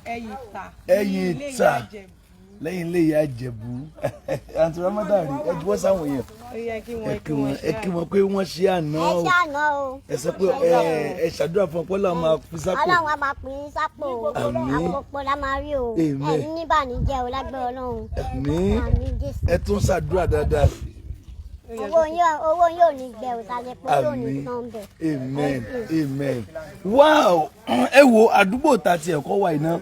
ẹ̀yìn ìta lẹ́yìn ilé ìyá Ìjẹ̀bú Aunty Ramota rí ẹ juwọ́ sáwọn èèyàn ẹ kí wọn pé wọ́n ṣe àná o ẹ sọ pé ẹ ṣàdúrà fún ọpọlọ máa fi sápò Ọlọ́run á máa pín sápò àpòpọ̀ la máa rí o ẹ ní bànújẹ́ o lágbára Ọlọ́run ẹ tún ṣàdúrà dáadáa owó yóò ní gbẹ òsàlẹ̀ pé yóò ní tán bẹ̀. Amen amen wow ẹ wo àdúgbò tàti ẹ̀kọ́ wa iná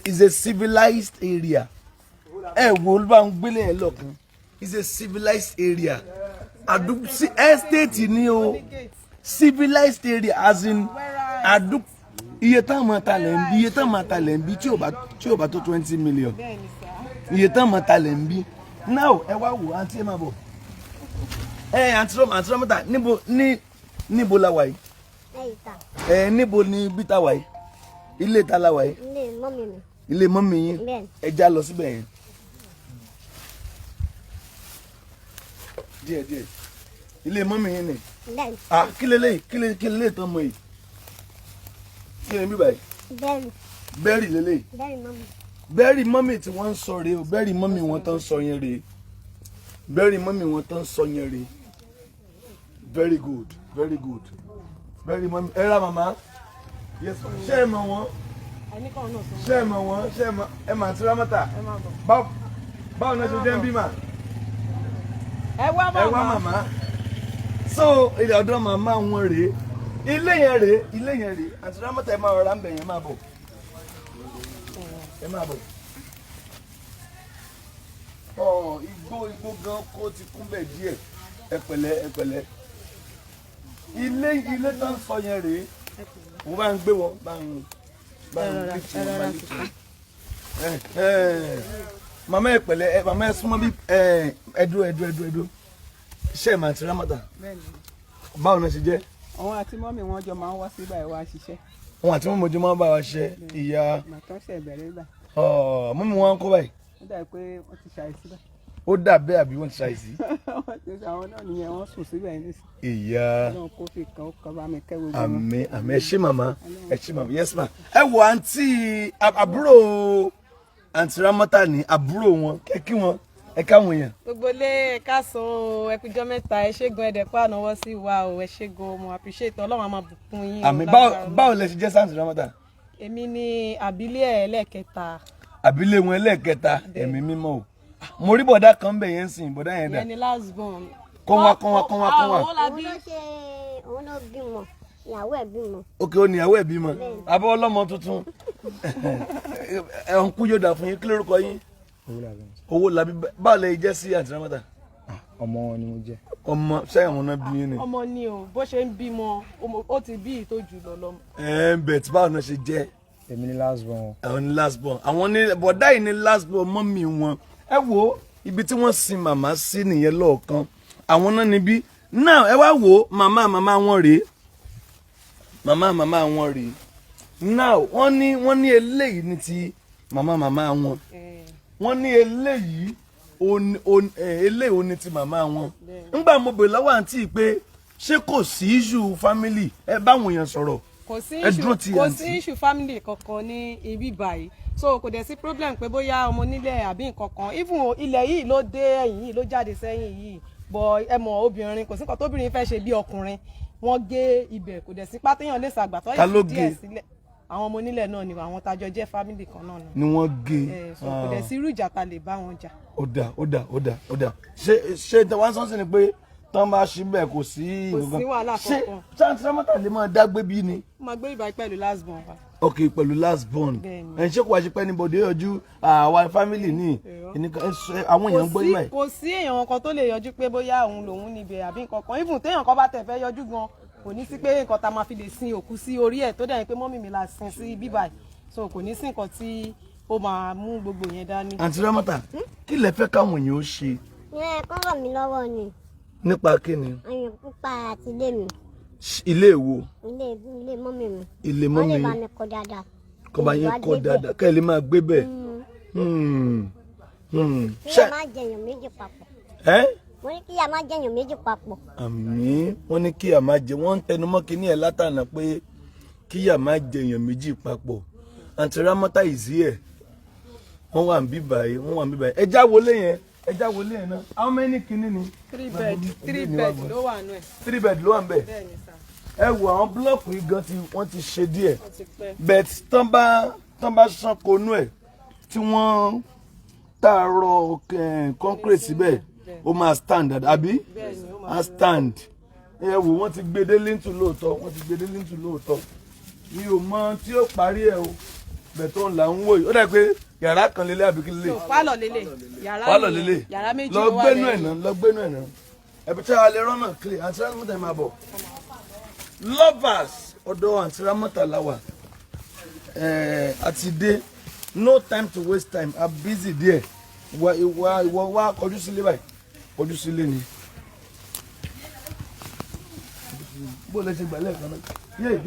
is a civilized area ẹ wo ló bá ń gbélé ẹ lọ́kàn is a civilized area àdúgbò estate ni o civilized area as in àdúgbò iye tá máa talẹ̀ ń bí tí ò bá tó 20 million iye tá máa talẹ̀ ń bí now ẹ wá wò àǹtí ẹ máa bọ̀ Aunty Ramota níbo la wà yìí níbo ni bí ta wà yìí ilé ta la wà yìí ilé mọ́mì yín ẹ já lọ síbẹ̀ yẹn díẹ̀ ilé mọ́mì yín ni kí lélẹ́yìí tán mọ́ yìí kí ni bí báyìí bẹ́ẹ̀rì lélẹ́yìí bẹ́ẹ̀rì mọ́mì tí wọ́n ń sọ rèé o bẹ́ẹ̀rì mọ́mì wọn tán sọ yẹn rèé bẹ́ẹ̀rì mọ́mì wọn tán sọ yẹn rèé very good bẹ́ẹ̀rì mọ́mì ẹ ra màmá yes ṣé ẹ mọ̀ wọ́n ṣé ẹ mọ̀ wọ́n ṣé ẹ mọ̀ Aunty Ramota báwo náà ṣe jẹ́ ń bí mà ẹ wá màmá so ilé ọ̀dọ́ màmá wọn rèé ilé yẹn rèé Aunty Ramota ẹ máa rọra ń bẹ̀ yẹn máa bọ̀. Ẹ máa bọ̀. Igbó gan kó ti kún bẹ̀ díẹ̀. Ẹ pẹ̀lẹ́. Ilé tó ń sọ yẹn rèé. Mo bá ń gbé wọn, bá ń lift wọn. Màmá ẹ pẹ̀lẹ́, màmá ẹ súnmọ́ bí ẹdú. Iṣẹ́ ìmọ̀ Aunty Ramota. Báwo náà ṣe jẹ́? Àwọn àti mọ́mì wọn jọ máa ń wá sí báyìí wá ṣiṣẹ́. Wọn àti mọ́mì ojú máa ń bá wa ṣe ìyá. Mọ́mì wọn kọ́ báyìí. Ó dà pé wọ́n ti ṣàìsí báyìí. Ó dà bẹ́ẹ̀ àbí wọ́n ti ṣàìsí. Àwọn náà nìyẹn wọ́n sùn síbẹ̀ nísìnyí. Ìyá. Ọlọ́run kó fi kan bá mi kẹ́ gbogbo wọn. Àmín ẹ ṣé màmá yes ma. Ẹ wo àǹtí àbúrò Aunty Ramota ní àbúrò wọn kí wọn ẹ káwọn èèyàn. Gbogbo lé ẹ̀ka sàn o ẹ kújọ́ mẹ́ta ẹ ṣé gan ẹ̀dẹ̀ pa ànáwọ́ sí wa o ẹ ṣé gan mo appreciate Ọlọ́run á máa bùkún yín. Àmín báwo lẹ ṣe jẹ́ sí Aunty Ramota? Èmi ni àbílẹ̀ ẹlẹ́kẹta. Àbílẹ̀ wọn ẹlẹ́kẹta ẹ̀mí mímọ́ o. Mo rí bọ̀dá kan bẹ̀ yẹn sìn bọ̀dá yẹn dà. Ìyẹn ni last born. Kọ́ wá. Òun ló bímọ ìyàwó ẹ̀ bímọ. Ok ó ní ìyàwó ẹ̀ bímọ abọ́ ọlọ́mọ tuntun ẹ̀hún kú yóò dà fún yín kí lórúkọ yín. Owó làbí báwo lẹ jẹ́ sí Aunty Ramota? Ọmọ wọn ni mo jẹ́. Ọmọ sẹ́yìn wọn náà bí yín ni. Ọmọ ni o bó ṣe ń bímọ ó ti bí ìtọ́jú lọ́lọ́mọ. Bẹ̀ tí báwo náà ṣe jẹ́? Èmi ni last born. Àwọn ni last born àwọn ní bọ̀dá yìí ni last born mọ́mì wọn. Ẹ wo ibi tí wọ́n sin màmá sí nìyẹn lọ́ọ̀kan àwọn náà níbí now ẹ wá wo màmá wọn rèé now wọ́n ní eléyìí ní ti màmá wọn wọ́n ní eléyìí eléyìí ní ti màmá wọn ńgbà mo bèrè lọ́wọ́ àǹtí pé ṣé kò sí issue family ẹ báwọn èèyàn sọ̀rọ̀ kò sí issue family kankan ní ibi báyìí so kò dẹ̀ sí problem pé bóyá ọmọ onílẹ̀ àbí nǹkan kan even ilẹ̀ yìí ló dé ẹ̀yìn yìí ló jáde sẹ́yìn yìí bọ̀ ẹ mọ̀ obìnrin kò sí nǹkan tóbìnrin fẹ́ ṣe bí ọkùnrin wọ́n gé ibẹ̀ kò dẹ̀ sí pátéyàn lè ṣàgbà tó yẹ díẹ̀ sílẹ̀ àwọn ọmọ onílẹ̀ náà ni àwọn tájọ jẹ́ family kan náà ni wọ́n gé so kò dẹ̀ sí irú ìjà ta lè bá wọn jà. ó dà ṣé wọ́n sọ́nsìn ni pé tán bá ṣí bẹ́ẹ̀ kò sí wàhálà kankan. ṣé Aunty Ramota lè máa dágbé bí ni. máa gbé ìbá pẹ̀lú last born wa. Ok pẹ̀lú last born ṣé kò wá ṣe pẹ́ níbodè yọjú àwa family ní àwọn èèyàn gbọ́ ìmọ̀ ẹ̀. kò sí èèyàn kan tó lè yọjú pé bóyá òun lòun níbẹ̀ àbí nǹkan kan even téèyàn kan bá tẹ̀ fẹ́ yọjú gan kò ní sí pé nǹkan tá máa fi lè sin òkú sí orí ẹ̀ tó dẹ̀ pé mọ́mì mi la sin sí bíbáyìí so kò ní sí nǹkan tí ó máa mú gbogbo yẹn dání. Aunty Ramota kí lẹ fẹ́ káwọn èèyàn ó ṣe. ẹ kọ́ ràn mí lọ́wọ́ ni. nípa kí ni. àyàn púpà àti ilé mi. ilé èwo. ilé mọ́mì mi. ilé mọ́mì wọ́n lè bá mi kọ́ dáadáa. kọ́ bá yẹn kọ́ dáadáa kẹ́ ẹ lè máa gbé bẹ́ẹ̀. kí ẹ má jẹyàn méjì papọ̀. wọ́n ní kí a má jẹyàn méjì papọ̀. àmín wọ́n ní kí a má jẹ wọ́n ń tẹnumọ́ kínní ẹ̀ látànà pé kí a má jẹyàn méjì papọ̀ Aunty Ramota is here. Wọ́n wà níbí báyìí, wọ́n wà níbí báyìí. Ẹ já wọlé yẹn náà. How many kini ni? 3 bed ló wà nù ẹ̀. 3 bed ló wà ńbẹ̀. Bẹ́ẹ̀ni sà. Ẹ wo àwọn blọọkù yìí gan wọ́n ti ṣe díẹ̀. But tán bá ṣánko nú ẹ̀ tí wọ́n tààrọ̀ concrete síbẹ̀ ó máa stand àbí? A stand. Ẹ wo wọ́n ti gbé dé lintel lóòótọ́. Mi ò mọ tí ó parí ẹ̀ o. Bẹ̀ tó ń là ń wò yìí. Ó dà pé yàrá kan lélẹ̀ àbí kí lélẹ̀? Pálọ̀ lélẹ̀. Yàrá méjì ló wà lẹ́yìn. Lọ gbénú ẹ̀ náà. Ẹ̀bí tí a lè rọ́nà clear. Aunty Ramota máa bọ̀. Lovers ọ̀dọ̀ Aunty Ramota la wà. Àti dé. No time to waste time. I'm busy there. Wá kọjú sílé báyìí. Kọjú sílé ni. Bó lè ṣe gbà lẹ́ẹ̀kan náà. Díẹ̀.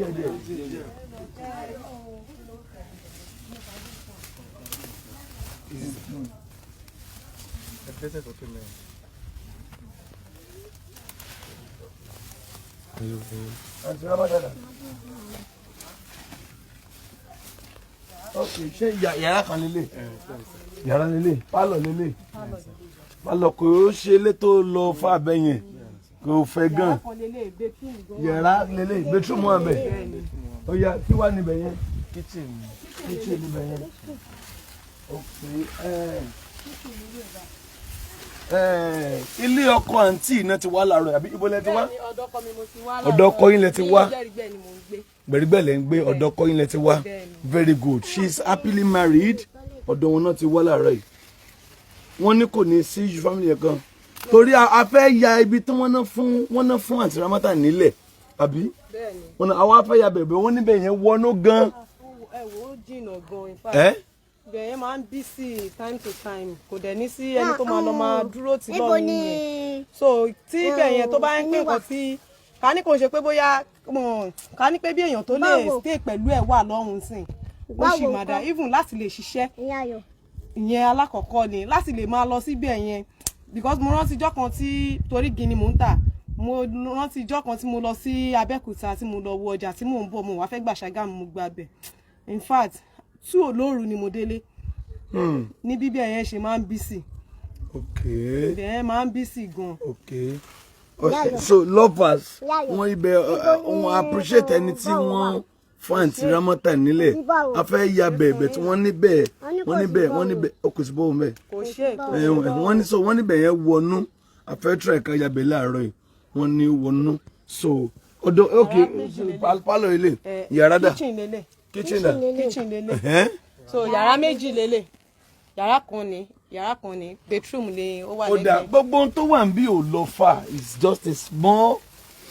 Aunty Ramota. Okay, ṣé yàrá kan lélẹ̀? Yàrá lélẹ̀, pálọ̀ lélẹ̀. Pálọ̀ kò ṣe lé tó lọ fún abẹ yẹn. Kò fẹ́ gan. Yàrá lélẹ̀, bedroom wà ńbẹ̀. Ó yá, kí wà níbẹ̀ yẹn? Kitchen níbẹ̀ yẹn. Okay. Ilé ọkọ àǹtí iná ti wá láàárọ̀ àbí ibo lẹ ti wá? Ọ̀dọ̀ ọkọ yín lẹ ti wá. Gbẹ̀rígbẹ̀ lẹ ń gbé ọ̀dọ̀ ọkọ yín lẹ ti wá. Very good. She is happily married. Ọ̀dọ̀ wọn náà ti wá láàárọ̀ yìí. Wọ́n ní kò ní sí family kan. Torí a fẹ́ ya ibi tí wọ́n ná fún Aunty Ramota nílẹ̀ àbí? Wọ́n àwa fẹ́ ya bẹ̀bẹ̀ wọ́n níbẹ̀ yẹn wọnú gan. Ẹ wo jìnnà gan in fact. Bẹ̀yẹn máa ń bí sí time to time kò dẹ̀ ní sí ẹni tó máa lọ máa dúró ti lọ́rùn rẹ̀. So tí bẹ̀yẹn tó bá ń pín nǹkan tí ká ní kò ṣe pé bóyá ká ní pé bí èèyàn tó lè stay pẹ̀lú ẹ̀ wà lọ́rùn sìn ó sì máa dá even láti lè ṣiṣẹ́ ìyẹn alákọ̀ọ́kọ́ ni láti lè máa lọ síbẹ̀ yẹn because mo rántí ijọ́ kan tí torí gini mò ń tà mo rántí ijọ́ kan tí mo lọ sí Abẹ́òkúta tí mo lọ wo ọjà tí mò ń bọ̀ mo wá fẹ́ gbà Ṣàgámù mo gba bẹ̀ in fact 2 olóòrù ni mo délé ní bíbí ẹ̀yẹn ṣe máa ń bí sí. Okay. Ẹ̀yẹn máa ń bí sí gan. Okay. So lovers wọ́n ibẹ̀ wọ́n appreciate ẹni tí wọ́n fún Aunty Ramota nílẹ̀ a fẹ́ ya bẹ̀bẹ̀ tí wọ́n níbẹ̀ ó kò sí bọ́ọ̀ mẹ́. Kò ṣe wọ́n níbẹ̀ yẹn wọnú a fẹ́ try ká ya bẹ̀ láàárọ̀ yìí wọ́n ní wọnú so ọ̀dọ̀ okay pálọ̀ ilé yàrá dà kitchen dà. So yàrá méjì lélẹ̀ yàrá kan ni bedroom ni ó wà lẹ́gbẹ̀ẹ́. Ó dà gbogbo ohun tó wà níbí ò lọ far it's just a small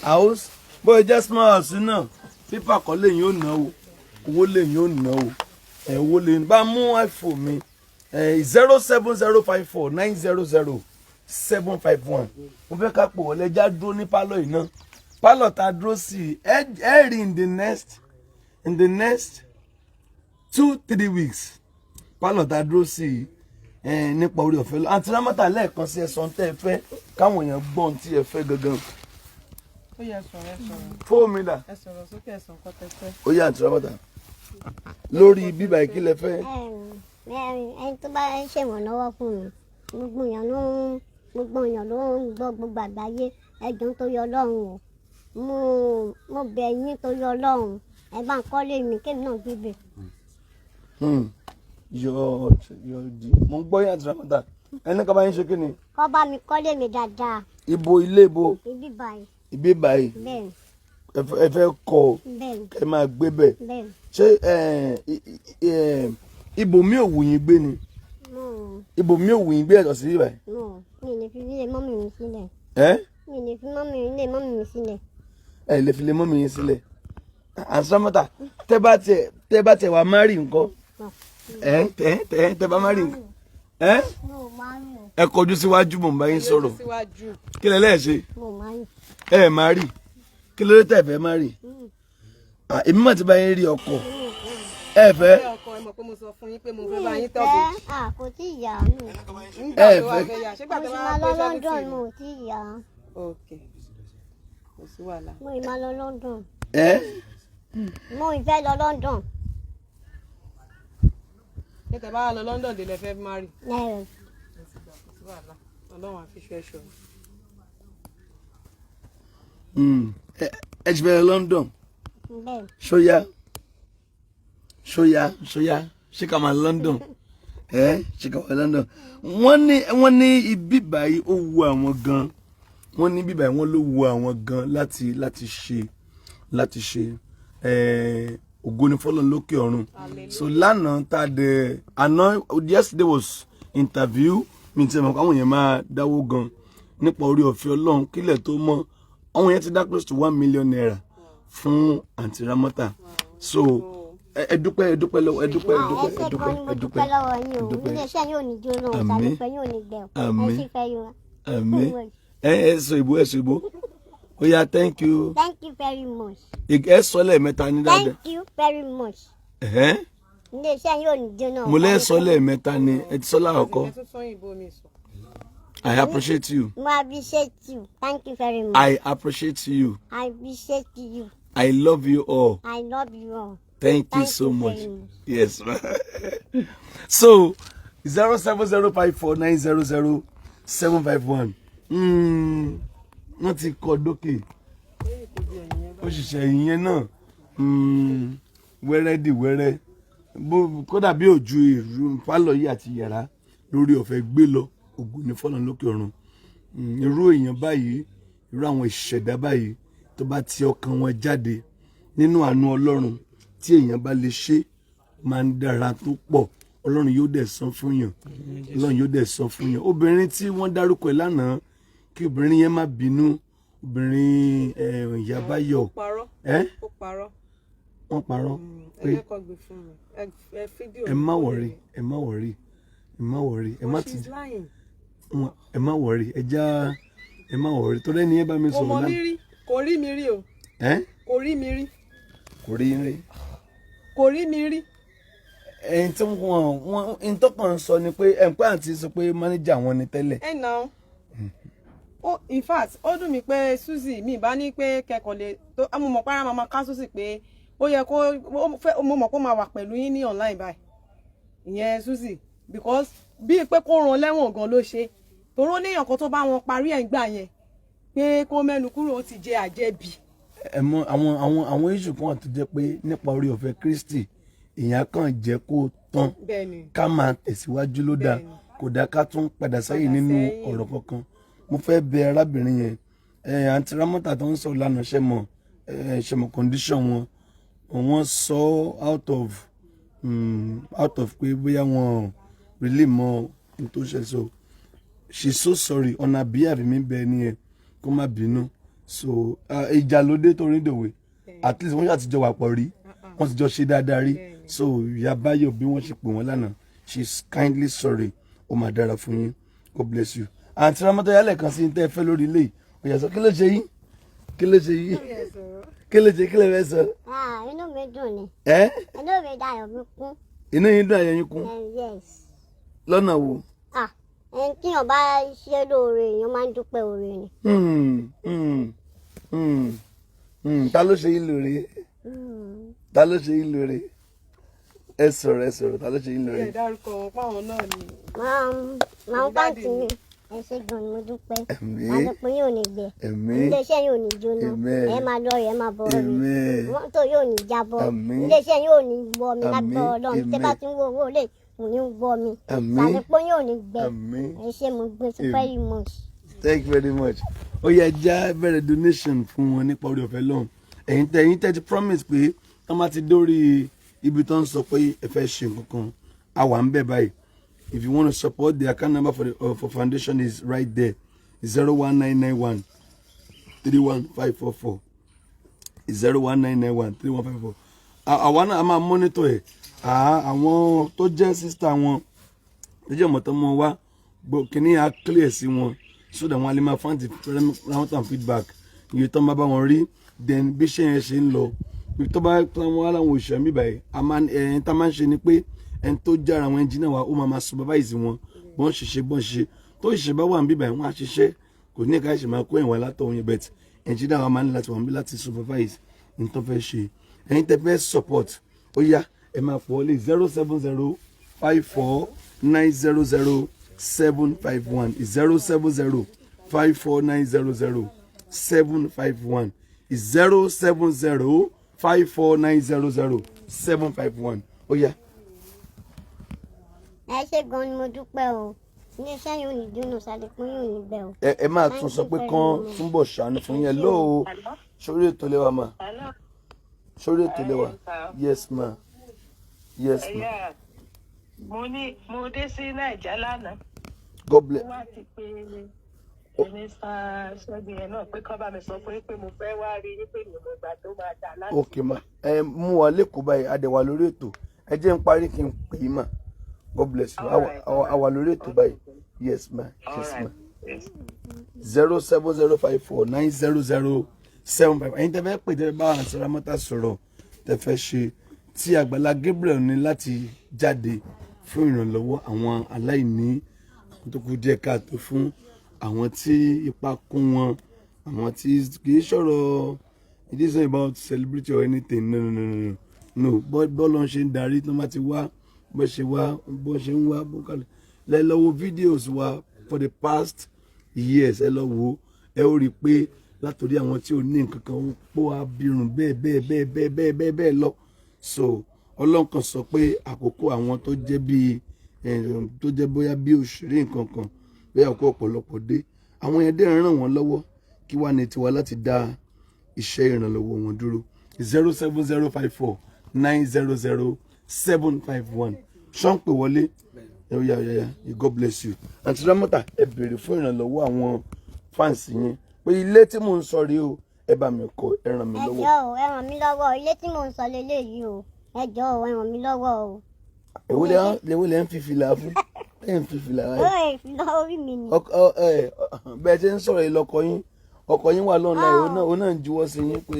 house bó ẹ jẹ́ small house náà pípà kan lẹ́yìn ò ná o owó lẹ́yìn ò ná o owó lẹ́yìn bá mú iPhone mi 07054 900 751 mo fẹ́ ká pò wọlé já dúró ní pálọ̀ yìí náà pálọ̀ tá a dúró sí ẹ rí in the next 2-3 weeks pálọ̀ tá a dúró sí nípa orí ọ̀fẹ́ lọ Aunty Ramota lẹ́ẹ̀kan sí ẹ̀sán tẹ́ ẹ fẹ́ káwọn èèyàn gbọ́n tí ẹ fẹ́ gangan. Ó yẹ sọ̀rọ̀ fóònù mi dà. ẹ sọ̀rọ̀ sókè ẹ̀sán kọ́ tẹ́ fẹ́. Ó yẹ Aunty Ramota lórí bíbá ìkílẹ̀ fẹ́. Ẹni tó bá ń ṣèrànlọ́wọ́ fún mi gbogbo èèyàn ló ń gbọ́ gbogbo àgbáyé ẹjọ́ tó yọ Ọlọ́run o mo bẹ̀ yín tó yọ Ọlọ́run ẹ bá ń kọ́lé mi kémi náà gbígbé. Mo ń gbọ́ yín Aunty Ramota ẹni ká bá yín ṣe kí ni. Kọ́ bá mi kọ́lé mi dáadáa. Ilé ibo. Ibi báyìí. Bẹ́ẹ̀ni. Ẹ fẹ́ kọ́ ẹ máa gbé bẹ̀. Bẹ́ẹ̀ni. Ṣé ibo mi ò wù yín gbé ni. Ibo mi ò wù yín gbé ẹ̀tọ́ sí ibà. Mi lè fi ilé mọ́mì mi sílẹ̀. Mi lè fi ilé mọ́mì mi sílẹ̀. Ẹ lè fi ilé mọ́mì yín sílẹ̀. Aunty Ramota tẹ́ bá tẹ̀ wá márì nǹkan. Tẹ́ bá márì nǹkan. Ẹ kọjú síwájú mò ń bá yín sọ̀rọ̀. Kí lẹ lẹ́ẹ̀ ṣe? Ẹ má rí. Kí ló dé tẹ́ fẹ́ má rí? Èmi mà ti bá yín rí ọkọ. Ẹ fẹ́. Ẹ mọ̀ pé mo sọ fún yín pé mo fẹ́ bá yín tọ́jú. Kò tí ì yá mi. Ẹ fẹ́. Mo sì máa lọ London mo ò tí ì yá. Ok. Kò sí wàhálà. Mo ì máa lọ London. Ẹ. Mo ì fẹ́ lọ London. Tẹ́ bá lọ London dé lẹ fẹ́ marry. Náírà. Ọlọ́run á fi ṣe ẹ̀ṣọ́. Ẹ ti bẹ̀rẹ̀ London. Bẹ́ẹ̀. Ṣóyá ṣé ká máa London ṣé ká máa London. Wọ́n ní ibi báyìí ó wu àwọn gan. Wọ́n ní ibi báyìí wọ́n ló wu àwọn gan láti ṣe ògo ni fọ́lọ́run lókè ọ̀run. So lánàá yesterday was interview mi ti mọ̀ àwọn yẹn máa dáwó gan nípa orí ọ̀fẹ́ Ọlọ́run kílẹ̀ tó mọ́ àwọn yẹn ti dá close to 1 million naira fún Aunty Ramota. So ẹ dúpẹ́ lọ́wọ́ ẹ dúpẹ́ lọ́wọ́ yín o. Ilé iṣẹ́ yóò ní jóná, ìsàlùfẹ́ yóò ní gbẹ. Ẹ sì fẹ́ yín wa. Àmín. Ẹ sọ ìbò. Oh yeah, thank you. Thank you very much. Ẹ sọ lẹ́ẹ̀mẹ́ta ní dáadáa. Thank you very much. Ilé iṣẹ́ yóò ní jóná. Mo lè sọ lẹ́ẹ̀mẹ́ta ni ẹ ti sọ láàkọ́. I appreciate you. Mo appreciate you. Thank you very much. I appreciate you. I appreciate you. I love you all. I love you all. Thank you so much. Yes. So 07054900751. Wọ́n ti kọ dókè. Òṣìṣẹ́ ìyẹn náà wẹ́rẹ́ dì wẹ́rẹ́ kódà bí òjú ìrú pálọ̀ yìí àti yàrá lórí ọ̀fẹ́ gbé lọ ògo ni fọ́lọ́run lókè ọ̀run. Irú èèyàn báyìí irú àwọn ìṣẹ̀dá báyìí tó bá ti ọkàn wọn jáde nínú àánú Ọlọ́run tí èèyàn bá lè ṣe máa ń dára tó pọ̀. Ọlọ́run yóò dẹ̀ san fún yàn. Ọlọ́run yóò dẹ̀ san fún yàn. Obìnrin tí wọ́n dárúkọ ẹ̀ lánàá kí obìnrin yẹn má bínú. Obìnrin ìyá Báyọ̀. Ó parọ́. Wọ́n parọ́. Ẹ má wọ̀rí. Ẹ má wọ̀rí. Ẹ má wọ̀rí. Torí ẹni yẹn bá mi sọ̀rọ̀ náà. Kò rí mi rí o. Kò rí mi rí. Ẹ̀yin tí wọ́n tó kàn sọ ni pé ẹ̀ǹpẹ́ àti sọ pé mánéjà wọn ni tẹ́lẹ̀. Ẹ nà ó in fact ó dùn mí pé Suzy mi bá ní pé kẹ́kọ̀ọ́ lè tó mo mọ̀ para mama ká Suzy pé ó yẹ kó mo mọ̀ kó máa wà pẹ̀lú yín ní online báyìí ìyẹn Suzy because bíi pé kó ràn lẹ́wọ̀n gan ló ṣe torí ó níyàn kan tó bá wọn parí ẹ̀ ń gbà yẹn pé kó mẹ́nu kúrò ó ti jẹ àjẹbí. Ẹ mọ̀ àwọn issue kan tó jẹ́ pé nípa orí ọ̀fẹ́ Kristi èèyàn kàn jẹ́ kó tán ká máa tẹ̀síwájú ló dáa kò dá ká tún padà sẹ́yìn nínú ọ̀rọ̀ kankan. Mo fẹ́ bẹ̀ arábìnrin yẹn Aunty Ramota tó ń sọ lánàá ṣe mọ̀ condition wọn sọ out of pé bóyá wọn really mọ tó ṣe so she's so sorry ọ̀nà behalf mi bẹ́ẹ̀ ni ẹ kó má bínú so ìjà ló dé torí dòwe at least wọ́n ṣàtijọ́ wà pọ̀ rí wọ́n ti jọ ṣe dáadáa rí so ìyá Báyọ̀ bí wọ́n ṣe pè wọ́n lánàá she's kindly sorry ó máa dára fún yín God bless you. Aunty Ramota yálẹ̀ kan sí tẹ́ fẹ́ lórí ilé òyà sọ kí ló ṣe yín kí lè fẹ́ sọ. Inú mi dùn ni. Inú mi dayọ̀ mi kún. Inú yín dùn ayọ̀ yín kún. Yes. Lọ́nà wo. Ẹni tí yàn bá ṣe lóore èèyàn máa ń dúpẹ́ oore ni. Ta ló ṣe yín lóore? Ẹ sọ̀rọ̀ ta ló ṣe yín lóore? Ẹ dárúkọ wọn fáwọn náà ni. Màá bá tì mí. Ẹ ṣé gan ni mo dúpẹ́. Àdúpẹ́ yóò ní gbẹ. Iléeṣẹ́ yóò ní jóná. Ẹ máa lọ ẹ máa bọ̀ mi. Mọ́tò yóò ní jábọ́. Iléeṣẹ́ yóò ní gbọ́ mi lágbọ́ Ọlọ́run. Tẹ́ bá ti ń wo owó lè kò ní gbọ́ mi. Àdúpẹ́ yóò ní gbẹ. Ẹ ṣé mo gbé sí very much. Thank you very much. Ó yẹ já bẹ̀rẹ̀ donation fún wọn nípa orí ọ̀fẹ́ lọ́hùn. Ẹ̀yin tẹ́ ti promise pé tọ́ máa ti dórí ibi tó ń sọ pé ẹ fẹ́ ṣe nǹkan kan. A wà ń bẹ̀ báyìí. If you want to support, the account number for foundation is right there. 01991 31544. 01991 31544. Àwọn náà a máa monitor ẹ̀. Àwọn tó jẹ́ sister wọn tó jẹ́ mọ̀tọ́ mọ́ wá kìíní á clear sí wọn so that wọ́n á lè máa find the round and feedback. Iye tó ń bá wọn rí then bí ṣe yẹn ṣe ń lọ. Ibi tó bá wọn wá láwọn òṣìṣẹ́ mi báyìí ẹ̀yìn tá máa ń ṣe ni pé ẹni tó jára àwọn ẹnjìnà wa ó máa supervise wọn bọ́n ṣiṣẹ́ tó ṣiṣẹ́ bá wà ń bíbà wọn á ṣiṣẹ́ kò ní ká ṣe máa kó ìwà látọ̀ yẹn bet ẹnjìnà wa máa ní láti wà ń bí láti supervise ní tó fẹ́ ṣe ẹ̀yin tẹ́ fẹ́ support ó yá ẹ máa pọ̀ lé 070 07054900751 07054900751 07054900751. Ó yá. Ẹ ṣé gan ni mo dúpẹ́ o. Iléeṣẹ́ yóò ní dúnú sálẹ̀kùn yóò ní bẹ́ẹ̀ o. Ẹ máa tún sọ pé kán túnbọ̀ ṣàánú fún yẹn lóò. Sórí ètò lẹ́wà ma. Sórí ètò lẹ́wà. Yes ma. Yes ma. Mo dé sí Nàìjíríà lánàá. God bless. Wọ́n ti pe Mínísítà Ṣẹ́gun yẹn náà pé kán bá mi sọ fún yín pé mo fẹ́ wá rí yín pé mi ò gbà tó máa dà láti. Ok ma. Ẹ mú wa lẹ́kọ̀ọ́ báyìí, a dẹ̀ wà lórí ètò. Ẹ jẹ́ n parí kí n pè é mà. God bless you. A wà lórí ètò báyìí. Yes ma. Yes ma. 07054900755. Ẹ̀yin tẹ́ fẹ́ pè tẹ́ bá Anunt Ramota sọ̀rọ̀ tẹ́ fẹ́ ṣe tí Agbala Gabriel ní láti jáde fún ìrànlọ́wọ́ àwọn aláìní, tó kù díẹ̀ káàtó fún àwọn tí ipa kún wọn, àwọn tí kì í sọ̀rọ̀, it is not about celebrity or anything, no bọ́ọ̀lù ṣe ń darí tó máa ti wá bó ṣe ń wá lẹ lọ wo videos wa for the past years, ẹ lọ wo ẹ ó rí i pé látòrí àwọn tí ò ní nǹkan kan ó pọ̀ abirùn bẹ́ẹ̀ lọ. So Ọlọ́run kan sọ pé àkókò àwọn tó jẹ́ bíi tó jẹ́ bóyá bí òṣèré nǹkan kan bóyá ọkọ̀ ọ̀pọ̀lọpọ̀ dé, àwọn yẹn dẹ̀ ràn wọ́n lọ́wọ́, kí wá ní tiwa láti dá iṣẹ́ ìrànlọ́wọ́ wọn dúró. 07054900751 ṣọ́ǹpẹ̀ wọlé. God bless you. Anunt Ramota, ẹ béèrè fún ìrànlọ́wọ́ àwọn fans yín pé ilé tí mò ń sọ rèé o, ẹ bá mi kọ́, ẹ ràn mí lọ́wọ́. Ẹ jọ̀ọ́ ẹ ràn mí lọ́wọ́, ilé tí mò ń sọ lélẹ́yìí o. Ẹ jọ̀ọ́ ẹ ràn mí lọ́wọ́ o. Èwo lẹ ń fi fìlà fún? Ẹ ń fi fìlà rẹ. Ó ìfìlà orí mi ni. Bẹ́ẹ̀ ṣe ń sọ̀rọ̀ yìí lọ́kọ yín, ọkọ yín wà online, òun náà ń juwọ́ sí yín pé.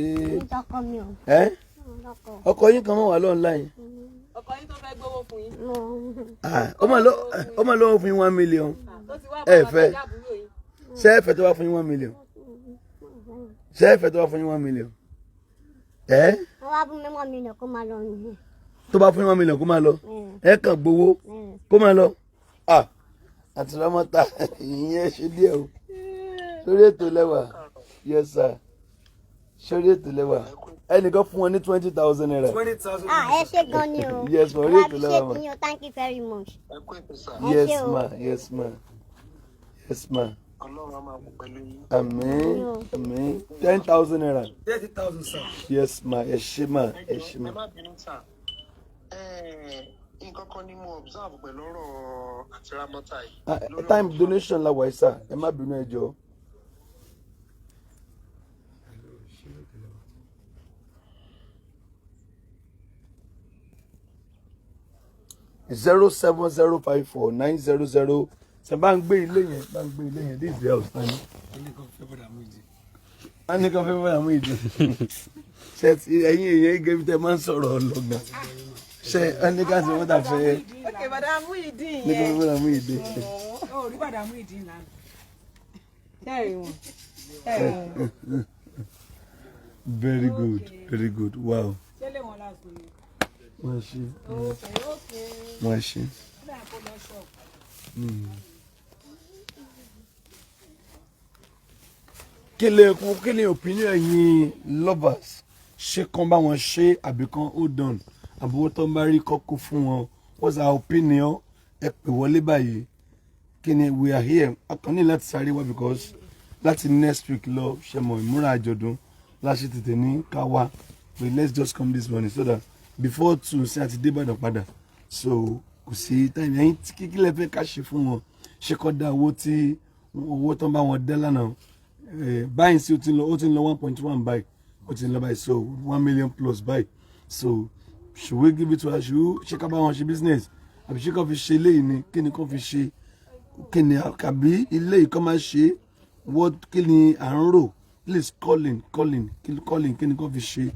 Ọkọ mi o. Ọkọ yín kan mọ̀ wà online. Ọkọ yín tó fẹ́ gbowó fún yín. Ó mà lọ́wọ́ fún yín 1 million. Ẹ fẹ́ ṣé ẹ fẹ́ tó wá fún yín 1 million? Ṣé ẹ fẹ́ tó wá fún yín 1 million? Wọ́n wá fún mi 1 million kó máa lọ nìyẹn. Tó bá fún yín 1 million kó máa lọ, ẹ kàn gbowó kó máa lọ. Anunt Ramota, ìyẹn ṣe díẹ̀ o. Sórí ètò lẹ́wà. Yes sir. Sórí ètò lẹ́wà. Ẹnìkan fún wọn ní 20,000 naira. 20,000. Ẹ ṣé gan ni o. Yes ma, orí ètò lẹ́wà ma. Thank you very much. Yes ma, yes ma. Yes ma. Àmín, àmín. 10,000 naira. 30,000 sir. Yes ma, ẹ ṣé ma, ẹ ṣé ma. Nǹkan kan ni mo observe pẹ̀lú ọ̀rọ̀ Anunt Ramota yìí. Time donation la wà yìí sir, ẹ má bínú ẹ jọ̀ọ́. Zero 070549007. Ṣé bá ń gbé ilé yẹn, this is the house tani. Ẹni kan fẹ́ bọ́dà mú ìdí. Ṣé ẹ̀yin èèyàn gẹ́gẹ́ bí tẹ́ máa ń sọ̀rọ̀ ọlọ́gbọ́n. Ṣé ẹni kan ṣe bọ́dà fẹ́. Ok, bàdá mú ìdí yẹn. Ní kan fẹ́ bọ́dà mú ìdí. Ó rí bàdá mú ìdí náà. Kẹ́rì wọn. Very good, very good. Wow. Ṣé lè wọ́n lásìkò yìí? Wọ́n ṣe. Okay. Wọ́n ṣe. Kí ni opinion yín lovers? Ṣé kán bá wọn ṣe àbí kán hold on? Àbúrò tó ń bá rí kọ́kọ́ fún wọn. What's our opinion? Ẹ pè wọlé báyìí. Kí ni we are here? A kàn ní láti sáré wá because láti next week lọ ṣe mọ̀ ìmúra àjọ̀dún láṣẹ tètè ní ká wá. But let's just come this morning so that before 2 ṣe àti dé Ìbàdàn padà. So kò sí time ẹ̀yin kí lẹ fẹ́ ká ṣe fún wọn. Ṣé kọ́ dá owó tó ń bá wọn dẹ́ lánàá? Báyìí sí ó ti ń lọ 1.1 báyìí. Ó ti ń lọ báyìí so 1 million plus báyìí. So should we give it to her? Ṣé ká bá wọn ṣe business? Àbí ṣé kàn fi ṣe eléyìí ni? Kí ni kàn fi ṣe? Kí ni àbí ilé yìí kàn máa ṣe? Kí ni à ń rò? Please calling kí ni kàn fi ṣe?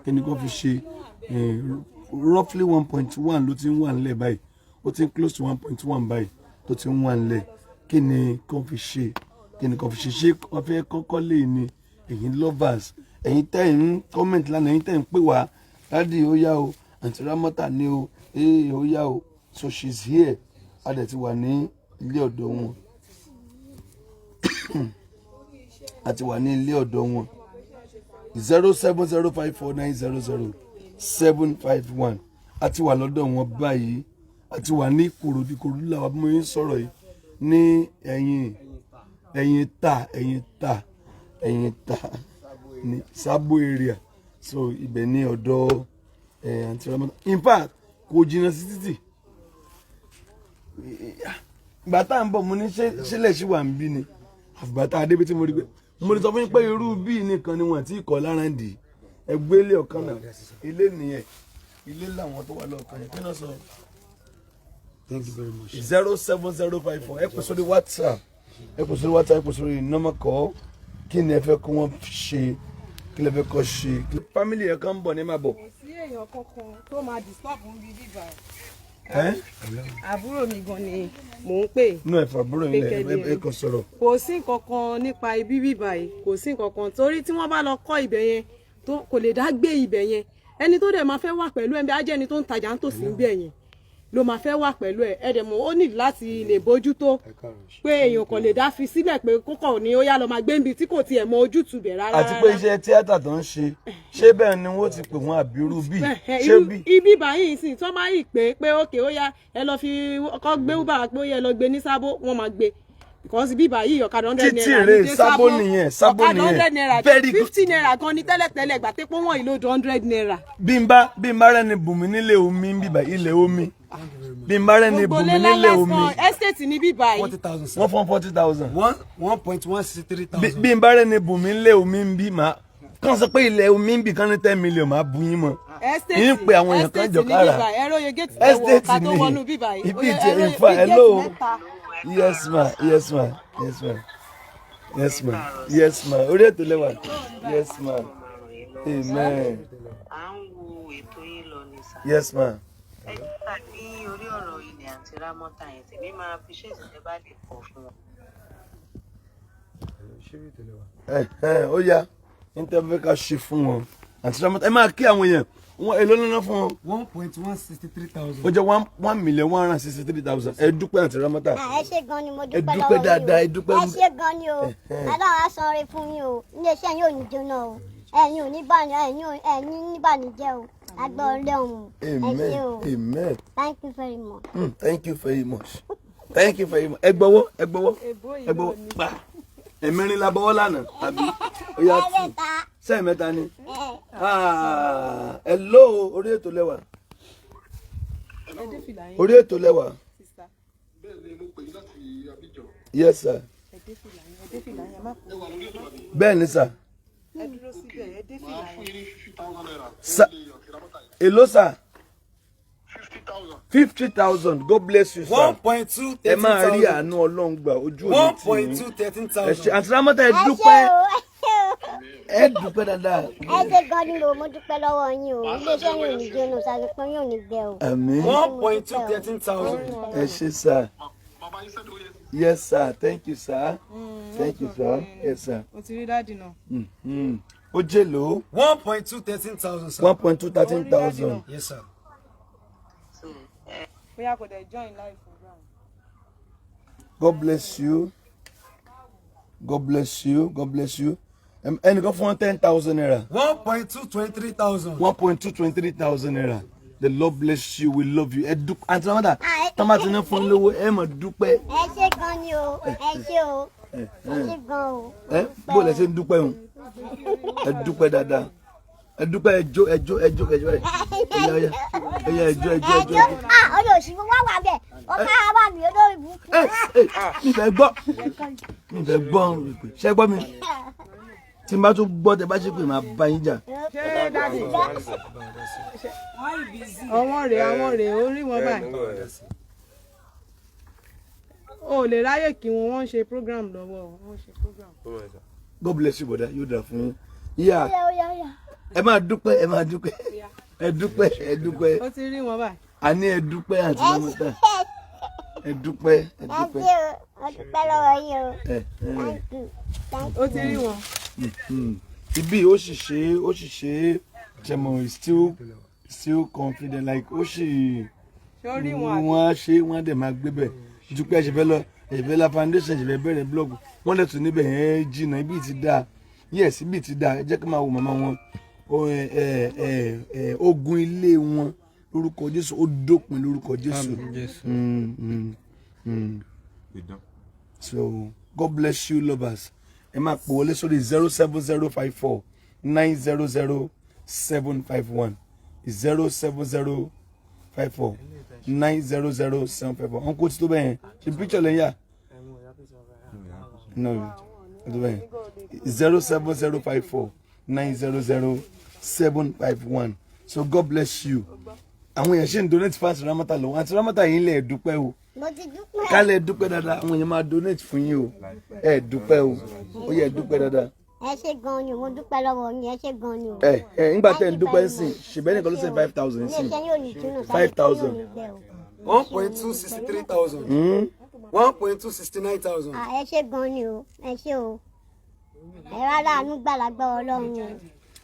Kí ni kàn fi ṣe? Roughly 1.1 ló ti ń wà nílẹ̀ báyìí. Ó ti ń close to 1.1 báyìí tó ti ń wà nílẹ̀. Kí ni kàn fi ṣe? Kí ni kàn fi ṣe? Ṣé wọ́n fẹ́ kọ́kọ́ lè ní ẹ̀yin lovers? Ẹ̀yin tẹ́ ń comment lánàá, ẹ̀yin tẹ́ ń pè wá. Daddy ó yá o, Anunt Ramota ni o, ó yá o. so she's here a dẹ̀ ti wà ní ilé ọ̀dọ̀ wọn àti wà ní ilé ọ̀dọ̀ wọn 07054900751 àti wà lọ́dọ̀ wọn báyìí àti wà ní Ìkòròdú làwọn bí mo ń sọ̀rọ̀ yìí ní ẹ̀yìn ta ní Sabo area so ibẹ̀ ní ọ̀dọ̀ Aunty Ramota in fact kò jìnnà sí títì bàtà ń bọ̀ mo ní sílẹ̀ sí wà ń bí ni àfìbàtà adébí tí mo rí pé mo lè sọ fún yín pé irú bíi nìkan ni wọ́n ti kọ́ lára ń dì ẹgbẹ́ ilé ọ̀kan náà ilé nìyẹn ilé làwọn tó wà lọ́ọ̀kan yẹn kí náà sọ. Thank you very much. 07054 ẹ pè sórí WhatsApp ẹ pè sórí nọ́mbà kọ́ kí ni ẹ fẹ́ kó wọ́n ṣe kí lẹ fẹ́ kọ́ ṣe. family ẹ̀ kan ń bọ̀ ní máa bọ̀. kò sí èèyàn kankan tó máa disturb ń bí bíbá àbúrò mi gan ni mò ń pè. inú ẹ̀fọ́ àbúrò mi ẹ kàn sọ̀rọ̀. kò sí nǹkan kan nípa ibi bíbá yìí kò sí nǹkan kan torí tí wọ́n bá lọ kọ́ ibẹ̀ yẹn kò lè dá gbé ibẹ̀ yẹn ẹni tó dẹ̀ máa fẹ́ wà pẹ̀lú ẹ̀mí ajẹ́ni tó ń tajà ń tòsí ibẹ̀ yẹn ló máa fẹ́ wà pẹ̀lú ẹ̀dẹ̀mọ̀ ó ní láti lè bójútó pé èèyàn kò lè dá fi sílẹ̀ pé kókò ní ó yá lọ máa gbé níbi tí kò tiẹ̀ mọ ojútùú bẹ̀ rárá. àti pé iṣẹ́ tíátà tó ń ṣe ṣé bẹ́ẹ̀ ni wọ́n ti pè wọ́n àbírú bíi ṣé bí. ibi báyìí sì tó máa yìí pé ókè ó yá ẹ lọ fi ọkọ gbé uber pé ó yẹ lọ gbé ní Sábó wọ́n máa gbé because bí báyìí ọ̀kadà 100 naira ní dé Sábó ọ̀kadà 100 naira 50 naira gan ni tẹ́lẹ̀tẹ́lẹ̀ gbà pé pé wọ́n ìlò 100 naira. bí n bá rẹ̀ ni bùnmi nílé omi ń bíbà ilé omi bí n bá rẹ̀ ni bùnmi nílé omi estate ní bíbà yìí 40,000. wọ́n fọ́n 40,000 1.163,000. bí n bá rẹ̀ ni bùnmi nílé omi ń bí màá kàn sọ pé ilé omi ń bì kan ní 10 million máa bu yín mọ́ yín pé àwọn èèyàn kan jọ kára estate ní ibi ìtẹ̀ ìfà hello. Yes ma. Orí ètò lẹ́wà. Yes ma. Amen. Yes ma. Ẹ nígbà ní orí ọ̀rọ̀ ilẹ̀ Aunty Ramota yẹn tèmi máa fi ṣèṣì tẹ́ bá lè kọ̀ fún wọn. Ó yá nítorí ká ṣe fún wọn Aunty Ramota ẹ máa kí àwọn èèyàn wọn èlò lọ́nà fún wọn. 1.163,000. ó jẹ́ 1,163,000 ẹ dúpẹ́ Aunty Ramota. ẹ ṣé gan ni mo dúpẹ́ ẹ lọ́wọ́ dúpẹ́ dáadáa ẹ dúpẹ́. ẹ ṣé gan ni o Ọlọ́run á san oore fún yín o iléeṣẹ́ yín ò ní jóná o ẹ̀yin ò ní níbànújẹ́ o agbọ́ Ọlọ́run ẹ ṣé o. Amen. Thank you very much. Thank you very much. Thank you very much. ẹ gbọ́wọ́ pa ẹ̀mẹ́rin la bọ́wọ́ lánàá àbí ó yá tù sẹ́ẹ̀ mẹ́ta ni. Hello orí ètò lẹ́wà. Orí ètò lẹ́wà. Yes sir. Bẹ́ẹ̀ ni sir. Hello sir. 50,000. God bless you sir. 1.213,000. ẹ máa rí àánú Ọlọ́run gbà ojú òní tì yín. 1.213,000. Aunty Ramota ẹ dúpẹ́ ẹ dúpẹ́ dáadáa. ẹ ṣé gan ni mo dúpẹ́ lọ́wọ́ yín o iléeṣẹ́ yín ò ní jóná ṣàlùpọ̀ yín ò ní gbẹ o. Àmín. 1.213,000. ẹ ṣé sir. Yes sir. Thank you sir. Thank you sir. Yes sir. o ti rí dáàdì náà. Ó jẹ́ lò. 1.213,000 sir. 1.213,000. Yes sir. bóyá kò dẹ̀ join live program. God bless you. God bless you. God bless you. Ẹnìkan fún 10,000 naira. 1.223,000. 1.223,000 naira. The Lord bless you. We love you. Aunty Ramota, tọ́mátì náà fún lówó ẹ máa dúpẹ́. ẹ ṣé gan ni o ẹ ṣé o ẹ ṣé gan o. Bó lẹ ṣe ń dúpẹ́ o ẹ dúpẹ́ dáadáa ẹ dúpẹ́ ẹjọ́ ẹ ẹyà ẹjọ́. olóòṣì wá wà bẹ́ẹ̀ ọ̀ká wà mí olórí burúkú. mi fẹ́ gbọ́ ṣé gbọ́ mi tí n bá tún gbọ́ tẹ bá ṣe pé màá bá yín jà. ṣé dáàdì àwọn rèé orí wọn báyìí o lè ráyè kí wọn ń ṣe program lọ́wọ́ wọn ṣe program. God bless you bọ̀dá yóò dà fún yín. ẹ máa dúpẹ́ ẹ dúpẹ́. ó ti rí wọn báyìí. àní ẹ dúpẹ́ Aunty Ramota ẹ dúpẹ́. ẹ ṣé o mo dúpẹ́ lọ́wọ́ yín o. ó ti rí wọn. Ibi ó sì ṣe jẹmọ is still confident like ó sì. ṣé Sórí wọn wọ́n á ṣe wọ́n á dẹ̀ máa gbé bẹ̀ ju pé ẹ̀ṣẹ̀ la foundation ẹ̀ṣẹ̀ bẹ̀rẹ̀ blog wọ́n lè tún níbẹ̀ yẹn jìnnà ibi ti dáa yes ibi ti dáa ẹ jẹ́ kí n máa wo màmá wọn ogun ilé wọn lórúkọ Jésù ó dópin lórúkọ Jésù. So God bless you lovers. Ẹ máa pò wọlé sórí 07054 900 751 07054 900 751. Uncle tí tó bẹ́ẹ̀ ṣe picture lẹ́yìn yá. No, tó bẹ́ẹ̀ 07054 900 751. So God bless you. Àwọn èèyàn ṣe ń donate fún Aunty Ramota lọ́wọ́ Aunty Ramota yìí lè dúpẹ́ o. Mo ti dúpẹ́. Ká lè dúpẹ́ dáadáa àwọn èèyàn máa donate fún yín o. Ẹ dúpẹ́ o. Ó yẹ dúpẹ́ dáadáa. Ẹ ṣé gan ni mo dúpẹ́ lọ́wọ́ yín ẹ ṣé gan ni o. Nígbà tẹ́ ń dúpẹ́ sí ṣèbẹ́ nìkan ló ṣe 5,000 sí. 5,000. 1,263,000. 1,269,000. Ẹ ṣé gan ni o ẹ ṣé o. Ẹ rárá àánú gbàlagbà Ọlọ́run o.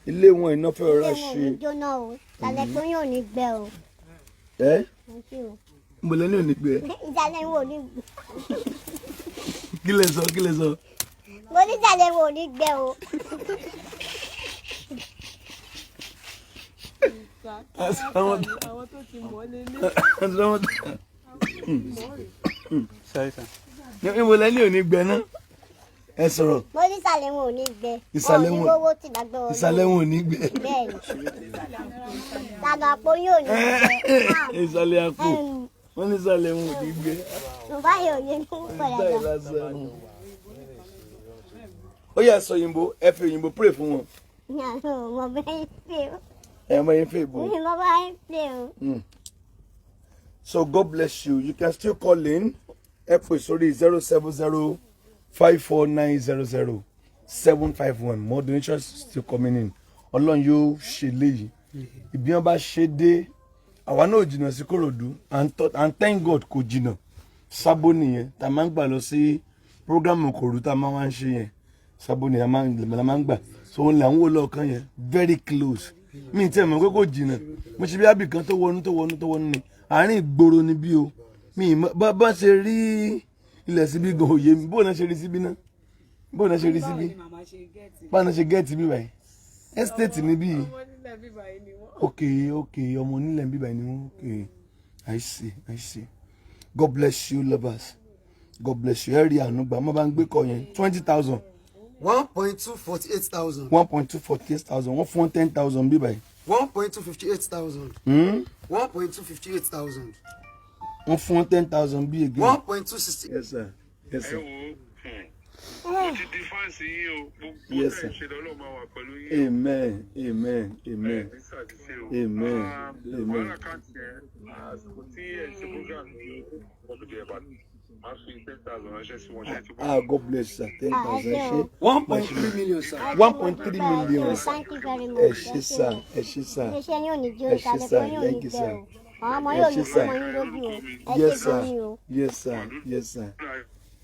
Ilé wọn iná fẹ́ rọra Ilé wọn ò ní ṣe. jóná o ìsàlẹ̀ pé yóò ní gbẹ o. Ẹ Ẹ ṣé o. mo lẹ ní òní gbé. Ìsàlẹ̀ wọn ò ní gbẹ. Kí lẹ sọ kí lẹ sọ. Mo ní ìsàlẹ̀ wọn ò ní gbẹ o. àwọn tó ti mọ̀ lélẹ̀. Mo lẹ ní òní gbẹ náà. Ẹ sọ̀rọ̀. Mo ní ìsàlẹ̀ wọn ò ní gbẹ. Ìsàlẹ̀ wọn- Wọn ò ní gbówó tì lágbẹ́ Ọlọ́run. Ìsàlẹ̀ wọn ò ní gbẹ. Bẹ́ẹ̀ni. Ìsàlẹ̀ àpò yóò ní gbẹ. Ìsàlẹ̀ àpò wọ́n ní ìsàlẹ̀ wọn ò ní gbẹ. Yorùbá yóò yé ní púpọ̀ Báyìí dáadáa. lásán. Ó yá sọ òyìnbó ẹ fi òyìnbó pray fún wọn. Mo bẹ́ẹ̀ pè o. Ẹ mọ yín fẹ́ ìbò. Mo bá pè o. So God bless you. You can still call in. Ẹ pè sórí 070 54900 751. More donations still coming in. Ọlọ́run yóò ṣe léyìí. Ìbí wọn bá ṣe dé, àwa náà ò jìnnà sí Kòròdú. And thank God kò jìnnà. Sábó nìyẹn. Tá a máa ń gbà lọ sí program Kòròdú tá a máa wá ń ṣe yẹn. Sábó nìyẹn la máa ń gbà. So òun là ń wò lọ́ọ̀kan yẹn. Very close. Mi tí ẹ mọ̀ pé kò jìnnà. Mo ṣe bí ábì kan tó wọnú ni. Àárín ìgboro ni bí o. Mi bá ṣe rí ilẹ̀ síbí gan òye mi bóun náà ṣe rí síbí náà bóun náà ṣe rí síbí báwọn náà ṣe gẹ́ẹ̀tì bí báyìí estate ni bí okay ọmọ onílẹ̀ bí báyìí ni wọ́n okay I see God bless you lovers God bless you ẹ rí àánú gbà má bá ń gbé kọ yẹn 20,000 1,248,000. 1,248,000 wọ́n fún 10,000 bí báyìí 1,258,000. 1,258,000. wọ́n fún 10,000 bí again 1,260. yes sir mo ti di fáǹsì yín o gbogbo Yes, ẹ̀ sir. ṣe lọ́lọ́ máa wà pẹ̀lú yín amen ní sàdíṣe o Amen. wàhálà káàtì ẹ̀ àsìkò tí ẹ̀ ṣe program ní ọdún ẹ̀ bá máa fi 10,000 ránṣẹ́ sí wọn ṣe ti bọ́. God bless you sir 10,000 ṣe 1.3 million, sir. 1.3 million. Thank you very much. ẹ ṣé sir Iléeṣẹ́ yóò ní jó Ẹ ṣé ìsàlẹ̀ sir, pé yóò ní thank you, gbẹ sir. o. Àwọn ọmọ yóò ní Ẹ ṣé sir. ọmọ yín lójú o. Ẹ yes ṣé gan ni sir o. yes sir yes sir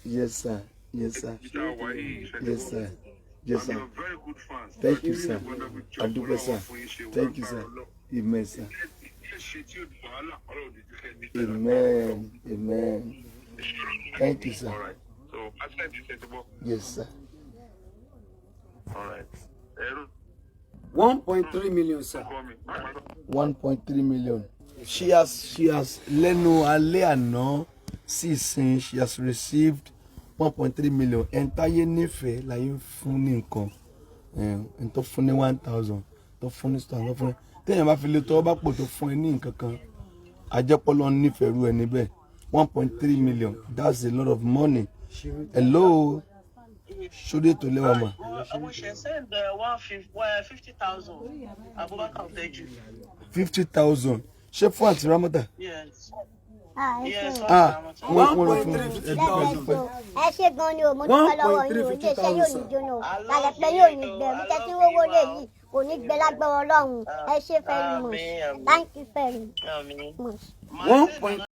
yes sir yes sir Ìjà wà yìí ìṣẹ̀lẹ̀ yes sir yes sir I'm a very good fan. thank you sir Wonderful job. adúpẹ́ sir Ọlọ́run fún yín ṣe thank you sir wàhálà amen sir ẹ ṣe tí ó di wàhálà ọlọ́run ní jíkẹ́ ní tẹ́lẹ̀. amen thank you sir All right. So after this ẹ̀ ti bọ́. yes sir All right. Ẹ̀rù 1.3 million, sir. kọ́ mi. 1.3 million she has lẹ́nu alẹ́ àná sí ìsìn she has received 1.3 million ẹ̀ńtáyé nífẹ̀ẹ́ láyé fún ní nǹkan ẹ̀ń tó fún ní 1,000 tó fún ní 1,000 tó fún ní téèyàn bá fi lè tọ́ bá pò tó fún ẹ ní nǹkan kan ajẹ́pọ̀lọ́ nífẹ̀ẹ́ rú ẹni bẹ́ẹ̀ 1.3 million that's a lot of money hello ṣódé tó lẹ́wà mà. Àwọn ṣe send 50,000 Abubakar Ọ̀tẹ́jú. 50,000 ṣé fún Aunty Ramota. Yes. Yes. wọ́n fún Ẹ ṣé gan ni o, mo dúpẹ́ lọ́wọ́ yín o, iléeṣẹ́ yóò ní jóná o, lálẹ́ pé yóò ní gbẹ, mo tẹ́tí wọ́wọ́ lè yìí, kò ní gbẹ lágbára Ọlọ́run, ẹ ṣé very much, thank you very much. 1.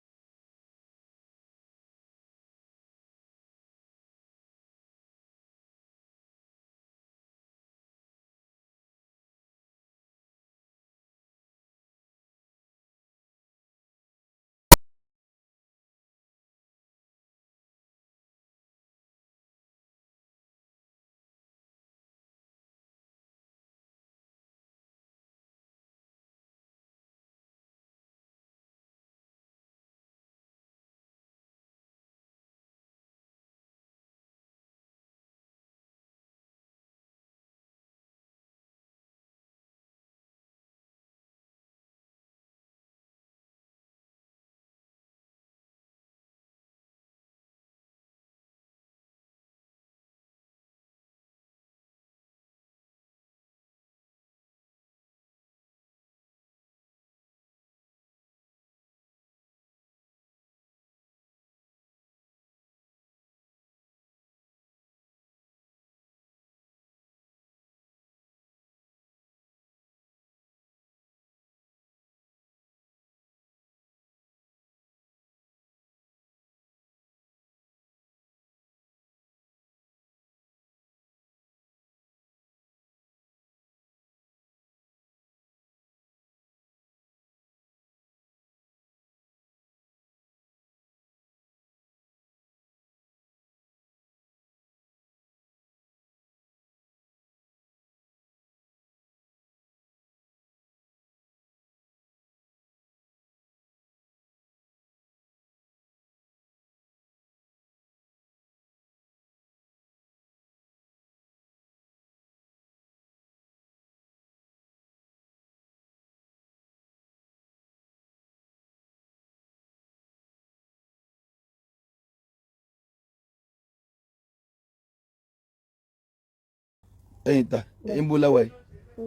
ẹ̀yin ta ẹ̀yin bó láwa yìí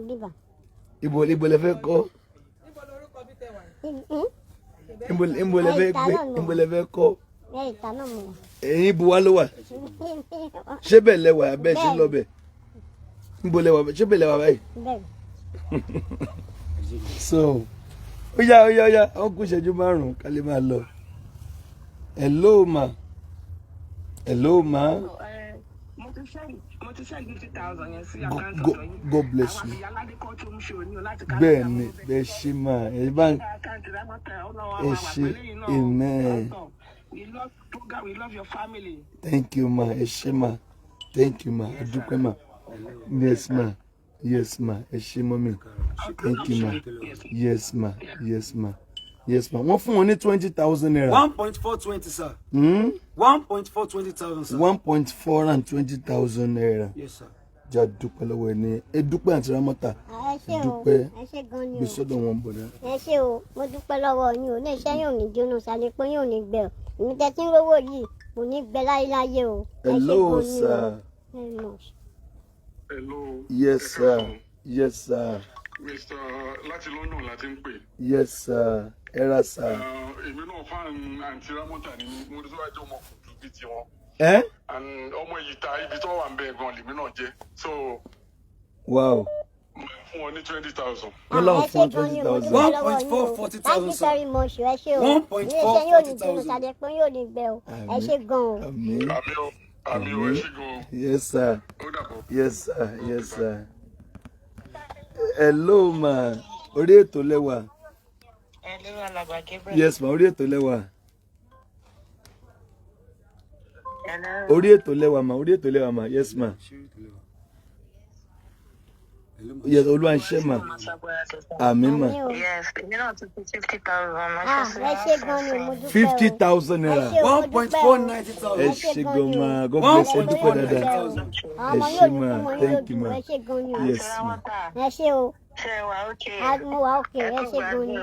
Bíbà. ibo lẹ fẹ́ kọ́ ibo lẹ fẹ́ gbé ibo lẹ fẹ́ kọ́ Ẹ ìta náà mo wà. ẹ̀yin ibo wa ló wà ṣé bẹ́ẹ̀ lẹ wà bẹ́ẹ̀ ṣe lọ bẹ́ẹ̀ ibo lẹ wà ṣé bẹ́ẹ̀ lẹ wà báyìí. Bẹ́ẹ̀. So ó yá ó kù ìṣẹ́jú 5 ká lè máa lọ. Hello ma. Mo ti send 50,000 yẹn sí àkáǹtì ọ̀dọ̀ yín. God bless you. Àwọn ìyálàdé kan tó ń ṣe òní o láti ká. Bẹ́ẹ̀ ni bẹ́ẹ̀ ṣe máa ẹ bá Àkáǹtì Ramota Ọlọ́wọ́ ẹ àwọn ṣe àpẹẹrẹ yìí náà. amen. We love program, we love your family. Thank you ma ẹ ṣe ma thank you ma ẹ dúpẹ́ ma yes ma ẹ ṣe mọ́mí thank you ma yes ma wọ́n fún wọn ní 20,000 naira. 1.420, sir. 1.420,000, sir. 1.420,000 naira. Yes, sir. Já dúpẹ́ lọ́wọ́ ẹni ẹ dúpẹ́ àǹtí Ramota Ẹ ṣé o. dúpẹ́ Ẹ ṣé gan ni gbé o. sọ́dọ̀ wọn bọ̀dá. Ẹ ṣé o. Mo dúpẹ́ lọ́wọ́ yín o. Ilé iṣẹ́ yóò ní jóná sálẹ̀ pé yóò ní gbẹ o. Èmi tẹ́ tí ń rówó yìí kò ní gbẹ láyéláyé o. Ẹ ṣé Hello gan ni o. sir. Very much. Hello. Yes sir. Mr. láti London láti ń pè. Yes sir. Era sir. Èmi náà fan àǹtí Ramota ni mo rí síwájú ọmọ kùtù bíi tiwọn. And ọmọ yìí ta ibi tó wà ń bẹ gan lèmi náà jẹ. So Wow. fún wọn ní 20,000. Wọ́n láwọn fún 20,000. 1.440,000, Thank you very much. Ẹ ṣé o. 1.440,000. Ilé iṣẹ́ yóò ní jóná sálẹ̀ pé yóò ní gbẹ o. Ẹ ṣé gan o. Àmín. Àmì ò ẹ ṣe gan. Yes sir. Ó dàbọ̀. Yes sir. Hello ma. Orí ètò lẹ́wà. Hello, Agbala Gabriel. Yes ma, orí ètò lẹ́wà. Hello. Orí ètò lẹ́wà ma. Yes ma. Yes, Olúwa ń ṣe ma. Àmín ma. Yes, èmi náà ti fi 50,000 Ẹ ṣé gan ni mo dúpẹ́ o. 50,000 naira. Ẹ ṣé o, mo dúpẹ́ o. 1.490,000. Ẹ ṣé gan ma. God bless you. Dúpẹ́ dáadáa. Ọmọ Ẹ yóò ṣé ní ma. fún wọn Thank you yóò ma. dùn. Ẹ ṣé gan ni o. Yes ma. Ẹ ṣé o. Ṣé wà ókè? Mo wà òkè. Ẹ ṣé gan ni. Ẹ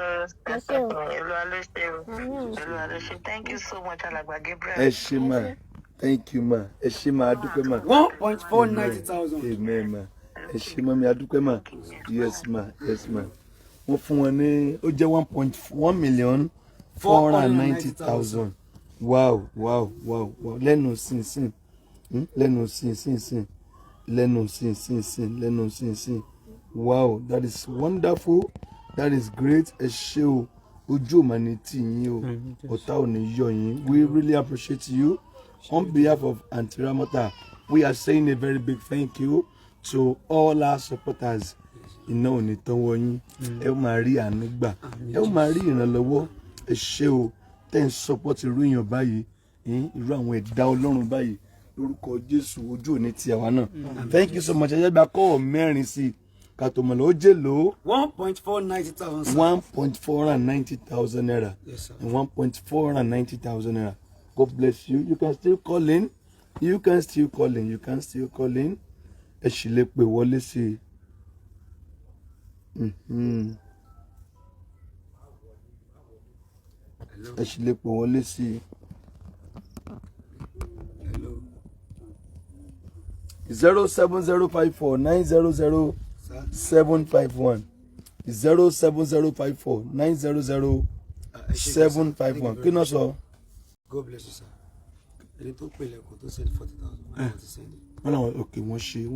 ṣé o. Olúwa ló ṣe o. Àmín. Olúwa ló ṣe. Thank you so much, Agbala Gabriel. Ẹ ṣé ma. Thank you ma. Ẹ ṣé ma. Adúpẹ́ ma. 1.490,000. Amen ma. Ẹ ṣé ma mi adúpẹ́ ma. Yes ma. Wọ́n fún wọn ní ó jẹ́ 1,490,000. Wow. Lẹ́nu sínsìn. Lẹ́nu sínsìn. Wow, that is wonderful. That is great. Ẹ ṣé o. Ojú ò mà ní tì yín o. Ọ̀tá ò ní yọ yín. We really appreciate you. On behalf of Aunty Ramota, we are saying a very big thank you to all our supporters. Iná ò ní tán wọ yín. Ẹ ó máa rí àánú gbà. Ẹ ó máa rí ìrànlọ́wọ́. Ẹ ṣé o. Tẹ́ ń support irú èèyàn báyìí. Irú àwọn ẹ̀dá Ọlọ́run báyìí. Lórúkọ Jésù ojú ò ní tì àwa náà. Thank you so much. Ẹ jẹ́ gba kọ́ọ̀ mẹ́rin sí i. Kàtòmọ̀lá ó jẹ́ lò ó. 1.490,000, sir. 1.490,000 naira. Yes, sir. And 1.490,000 naira. God bless you. You can still call in. Ẹ ṣì lè pè wọlé sí i. Ẹ ṣì lè pè wọlé sí i. 07054900751. 07054900751. Kí náà sọ? God bless you, sir. Ẹni tó pè lẹ́kọ̀ọ́ tó send 40,000. Wọ́n náà okay wọ́n ṣe.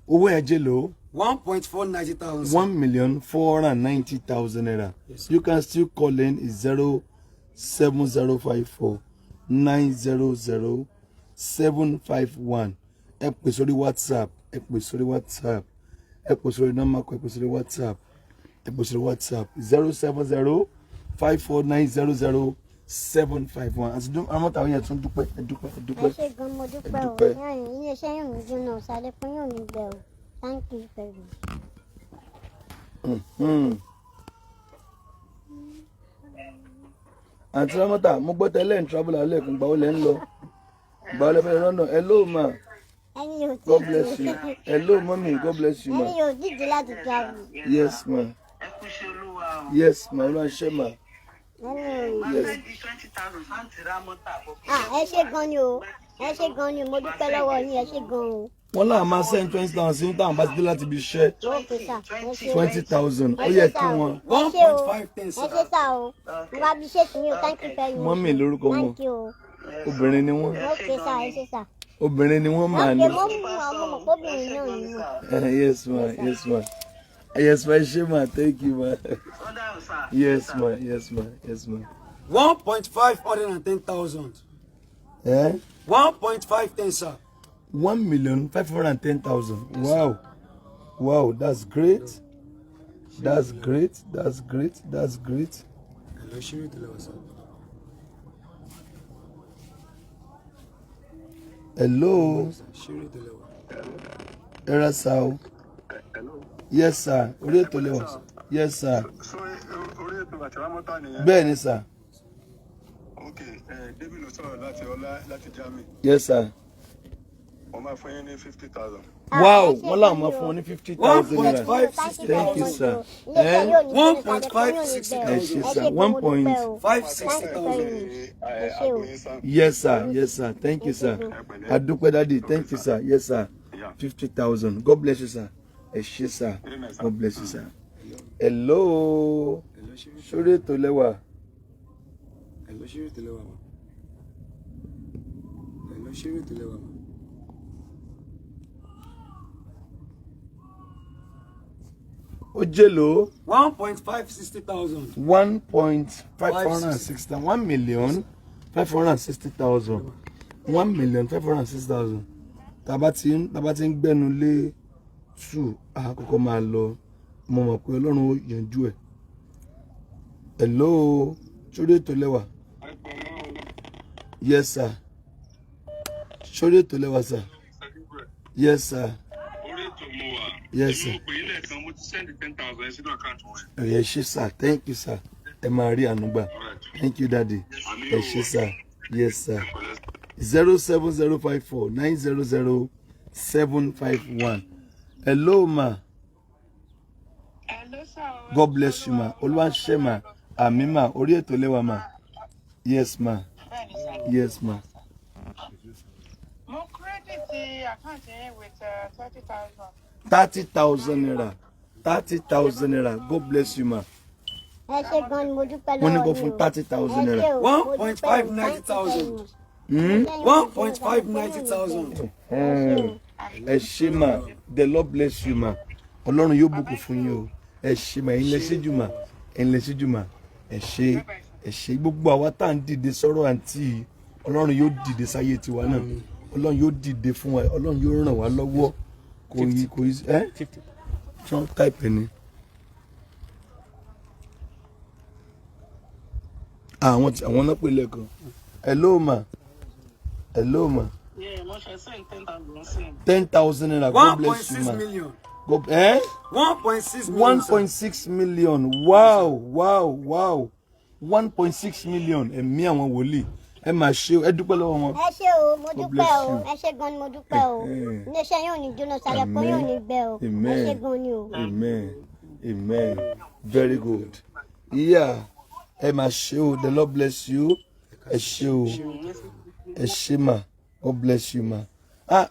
Owó ẹ̀ jẹ́ lò ó. 1.490,000. 1,490,000 naira. Yes, You can still call in 07054900751. Ẹ pè sórí WhatsApp. Ẹ pè sórí nọ́mbà kan. Ẹ pè sórí WhatsApp. 07054900751. Àti àwọn táwọn yẹn tún dúpẹ́. Ẹ dúpẹ́. Ẹ ṣé gan mo dúpẹ́ o. Ilé iṣẹ́ yóò ní jóná sálẹ̀ pé yóò ní gbẹ o. Thank you very much. Aunty Ramota, mo gbọ́ tẹ́lẹ̀ ń travel alẹ́ kún gbà ó lẹ́ ń lọ. Gbà ó lẹ́ fẹ́ lọ́nà. Hello ma. God bless you. Hello mommy. God bless you ma. Ẹni yóò díje láti travel. Yes ma. Ẹ kú ṣe Olúwa o. Yes ma. Olúwa ṣe ma. Ẹni yóò Wọ́n fẹ́ di 20,000 fáǹtì Ramota. ẹ ṣé gan ni o. Ẹ ṣé gan ni o. Mo dúpẹ́ lọ́wọ́ yín. Ẹ ṣé gan o. wọ́n láà máa send 20,000 sí táwọn bá ti dé láti ibi iṣẹ́ 20,000 ó yẹ kí wọ́n. 1.5 tens. ẹ ṣe sá o mo bá bí ṣe tì mí o thank you very much. mọ́mì lórúkọ wọn thank you. obìnrin ni wọ́n. ok sá ẹ ṣe sá. obìnrin ni wọ́n máa ní. ok mo mú ọmọ mọ̀ kóbìnrin náà ni mo. Yes ma, yes ma. Yes ma, ṣé ma, thank you ma. Yes ma, yes ma, yes ma. 1.510,000. 1.5 tens, sir. 1,510,000. Wow. Wow, that's great. That's great. That's great. That's great. Hello. Era sao. Yes sir. Orí ètò lẹ́wà. Yes sir. Bẹ́ẹ̀ ni sir. Okay, David ló sọ̀rọ̀ láti Germany. Yes sir. Wọ́n máa fún yín ní 50,000. Wow, wọ́n làwọn máa fún wọn ní 50,000 naira. 1.560,000. Thank you sir. 1.560,000. Ẹ ṣé sir. 560,000. Yes sir, yes sir. Thank you sir. Adúpẹ́ daddy, thank you sir. Yes sir. 50,000. God bless you sir. Ẹ ṣé sir. God bless you sir. Hello. Sórí ètò lẹ́wà. Ó jèlò 1.560,000. 1,560,000. 1,560,000. 1,560,000. Tàbá ti ń gbẹ́nu lé 2 àkọ́kọ́ máa lọ. Mo mọ̀ pé Ọlọ́run ó yanjú ẹ̀. Hello. Sórí ètò lẹ́wà. Yes sir. Sórí ètò lẹ́wà sir. Yes sir. Yes sir. Ẹ ṣé sir. Thank you sir. Ẹ máa rí àánú gbà. Thank you daddy. Ẹ ṣé sir. Yes sir. 07054 900 751. Hello ma. Hello, sir. God bless you ma. Olúwaṣẹ́ ma. Àmín ma. Orí ètò lẹ́wà ma. Yes ma. Yes ma. Mo credit the account with 30,000. 30,000 naira. 30,000 naira. God bless you ma. ẹ ṣe gan ni mo dúpẹ́ lọ́wọ́ Wọ́n ní kó yín fún o. 30,000 naira. 1.590,000. 1.590,000. Ẹ ṣé ma. The Lord bless you ma. Ọlọ́run yóò bùkún fún yín o. Ẹ ṣé ma. Ẹ̀yin lẹ ṣe jù ma. Ẹ̀yin lẹ ṣe jù ma. Ẹ ṣé. Ẹ ṣé gbogbo àwa tá ń dìde sọ̀rọ̀ àǹtí. Ọlọ́run yóò dìde sáyé tiwa náà. Ọlọ́run yóò dìde fún wa. Ọlọ́run yóò ràn wá lọ́wọ́. Kò yí 50. Trump type ni. Àwọn náà pè lẹ́ẹ̀kan. Hello ma. Hello ma. Yeah, mo ṣe send 10,000. 10,000 naira. God bless you ma. 1.6 million. 1.6 million. Wow, wow, wow. 1.6 million. Ẹ̀mí àwọn wòlíì. Ẹ máa ṣe ẹ dúpẹ́ lọ́wọ́ wọn. ẹ ṣé o mo dúpẹ́ o ẹ ṣé gan ni mo dúpẹ́ o iléeṣẹ́ yóò ní jóná sàlẹ̀kọ́ yóò ní gbẹ o ẹ ṣé gan ni o. Amen. Amen. Very good. Yeah. Ẹ máa ṣe o. The Lord bless you. Ẹ ṣé o. Ẹ ṣé ma. God bless you ma.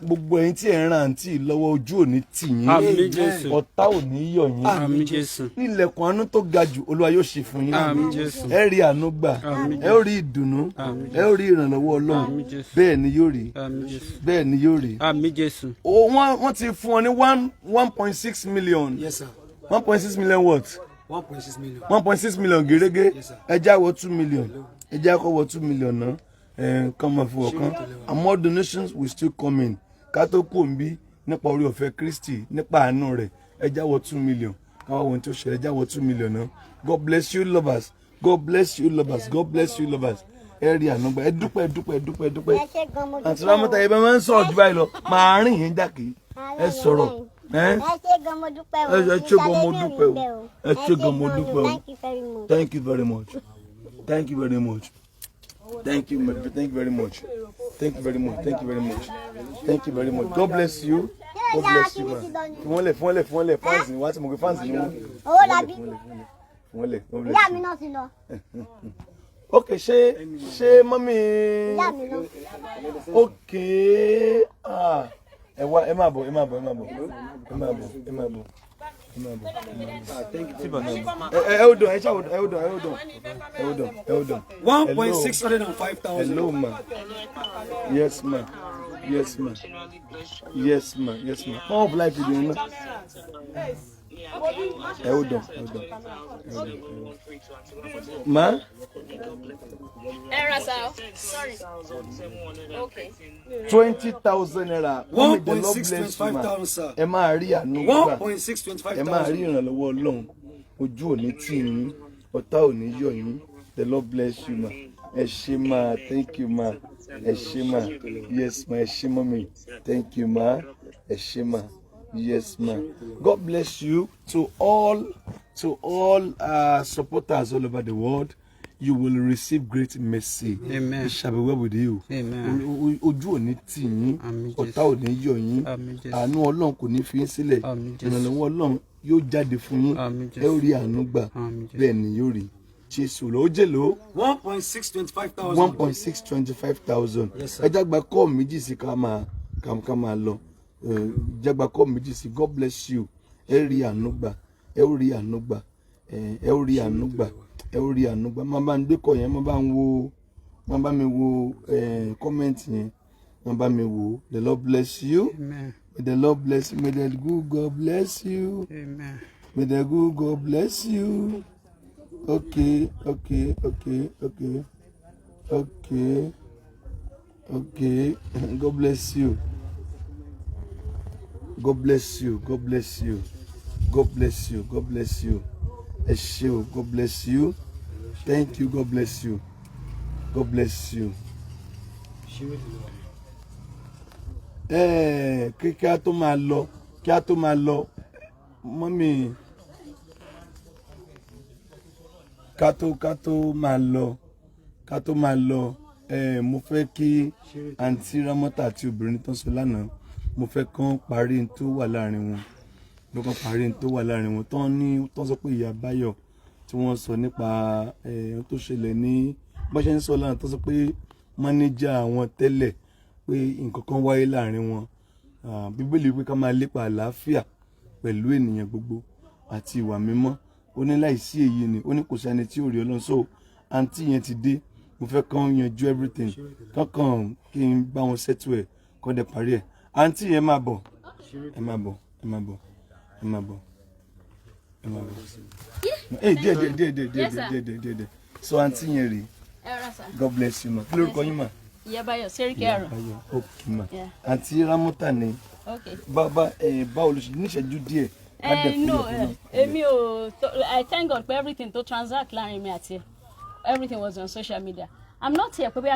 Gbogbo ẹ̀yin tí ẹ ń ran àǹtí lọ́wọ́ ojú ò ní tì yín. Àmín Jésù. Ọ̀tá ò ní yọ̀ yín. Àmín Jésù. Ilẹ̀kùn àánú tó ga jù Olúwa yóò ṣí fún yín. Àmín Jésù. Ẹ rí àánú gbà. Ẹ ó rí ìdùnnú. Ẹ ó rí ìrànlọ́wọ́ Ọlọ́run. Bẹ́ẹ̀ ni yóò rí. Àmín Jésù. Bẹ́ẹ̀ ni yóò rí. Àmín Jésù. Wọ́n ti fún ọ ní 1.6 million. Yes, sir. 1.6 million what? 1.6 million. 1.6 million gẹ́gẹ́. Ẹ já wọ 2 million. Ẹ já kọ́ wọ 2 million náà. Come on for ọ̀kan. And more donations will still come in. Ká tó kú òǹbí nípa orí ọ̀fẹ́ Kristi nípa àánú rẹ̀. Ẹ já wọ 2 million. Káwá wọn tí ó ṣẹlẹ̀ ẹ já wọ 2 million náà. God bless you lovers. God bless you lovers. God bless you lovers. Ẹ rí àánú gbà. Ẹ dúpẹ́. ẹ ṣé gan mo dúpẹ́ o. Àǹtí Ramota ẹ bá máa ń sọ̀rọ̀ jù báyìí lọ. Màá rìn yín jákè. Ẹ sọ̀rọ̀. ẹ ṣé gan mo dúpẹ́ o. Ẹ ṣé gan mo dúpẹ́ o. Ẹ ṣé gan mo dúpẹ́ o. Thank you very much. Thank you very much. Thank you very much. Thank you very much. Thank you very much. Thank you very much. Thank you very much. God bless you. God bless you, man. Fún wọn lẹ̀, fans ni wá tí mo gbé fans ni wọn. Owó làbí. Fún wọn lẹ̀. Ìyá mi náà ti lọ. Okay, ṣé mọ́mí. Ìyá mi lọ. Okay. ẹ má bọ̀. Hold on. 1,605,000. Hello, ma. Yes, ma. How of life is doing? Hold on. Ma? Sorry. Okay. 20,000 naira. 1,625,000, sir. Ẹ máa rí àánú gbà. 1,625,000. Ẹ máa rí ìrànlọ́wọ́ Ọlọ́run. Ojú ò ní tì yín, ọ̀tá ò ní yọ̀ yín. The Lord bless you, ma. Ẹ ṣé ma. Thank you, ma. Ẹ ṣé ma. Yes, ma. Ẹ ṣé mommy. Thank you, ma. Ẹ ṣé ma. Yes, ma. God bless you to all supporters all over the world. You will receive great mercy. Amen. It shall be well with you. Amen. Ojú ò ní tì yín, ọ̀tá ò ní yọ̀ yín. Àánú Ọlọ́run kò ní fi yín sílẹ̀. Ìrànlọ́wọ́ Ọlọ́run yóò jáde fún yín. Ẹ ó rí àánú gbà. Bẹ́ẹ̀ ni yóò rí. Jésù ló jèlò 1,625,000. 1,625,000. Ẹ jágba kọ́ méjì sí ká máa lọ. Jágba kọ́ méjì sí. God bless you. Ẹ rí àánú gbà. Ẹ ó rí àánú gbà. Ẹ ó rí àánú gbà. Ẹ ó rí àánú gbà. Má bá ń gbé kọ yẹn, má bá mi wo comment yẹn. Má bá mi wo. The Lord bless you. Amen. May the Lord bless you. May the good God bless you. Amen. May the good God bless you. Okay. God bless you. God bless you. God bless you. God bless you. God bless you. Eshe, God bless you. Thank you. God bless you. God bless you. Kí a tó máa lọ, mọ́mí. Ká tó máa lọ, mo fẹ́ kí àǹtí Ramota àti obìnrin tó ń sọ lánàá, mo fẹ́ kán parí tó wà láàrin wọn. Tán sọ pé ìyá Báyọ̀ tí wọ́n sọ nípa tó ṣẹlẹ̀ ní bọ́n ṣe ń sọ lánàá, tó sọ pé mánéjà wọn tẹ́lẹ̀ pé nǹkan kan wáyé láàrin wọn. Bíbélì pé ká máa lépa àlàáfíà pẹ̀lú ènìyàn gbogbo àti ìwà mímọ́. Ó ní láìsí èyí ni, ó ní kò sẹ́ni tí ò rí Ọlọ́run. So àǹtí yẹn ti dé, mo fẹ́ kán yanjú everything, kankan kí n bá wọn settle ẹ̀ kọ́ dẹ̀ parí ẹ̀. Àǹtí yẹn máa bọ̀. Díẹ̀. So àǹtí yẹn rèé. God bless you, ma. Kí lórúkọ yín, ma? Ìyá Báyọ̀, Sẹ́ríkì Àrò. Okay, ma. Àǹtí Ramota ni. Okay. Báwo ló ṣe níṣẹ́jú díẹ̀? No, I thank God for everything to transact láàrin mi àti ẹ. Everything was on social media. I'm not here pé bí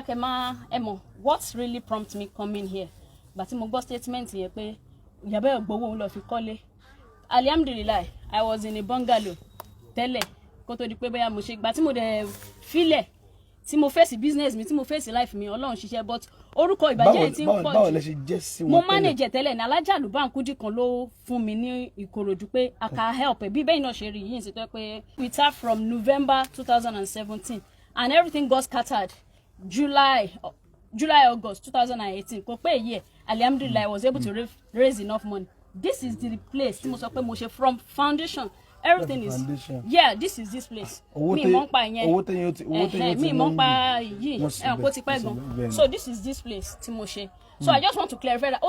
emo. What really prompted me coming here? But mo gbọ́ statement yẹn pé Ìyá Báyọ̀ gbowó òun lọ fi kọ́lé. Alhamdulillah, I was in a bungalow tẹ́lẹ̀ kó tó di pé bóyá mo ṣe gbà tí mo dẹ̀ filẹ̀ tí mo face business mi tí mo face life mi Ọlọ́run ṣiṣẹ́, but orúkọ ìbàjẹ́ tí ń pọ̀ jù. Báwo lẹ ṣe jẹ́ sí wọn tẹ́lẹ̀? Mo manage tẹ́lẹ̀ ní Alájà Àlùbáǹkújì kan ló fún mi ní Ìkòròdú pé I can help ẹ bí bẹ́ẹ̀ náà ṣe rí yìí sí tó pé with her from November 2017 and everything got scattered July August 2018 kò pé èyí ẹ̀ alhamdulillah I was able to raise enough money. This is the place tí mo sọ pé mo ṣe from foundation. Everything is this is this place. Mi mọ̀ pa yẹn. Mi mọ̀ pa yìí. Kò ti pẹ́ gan. So this is this place tí mo ṣe. So I just want to clarify that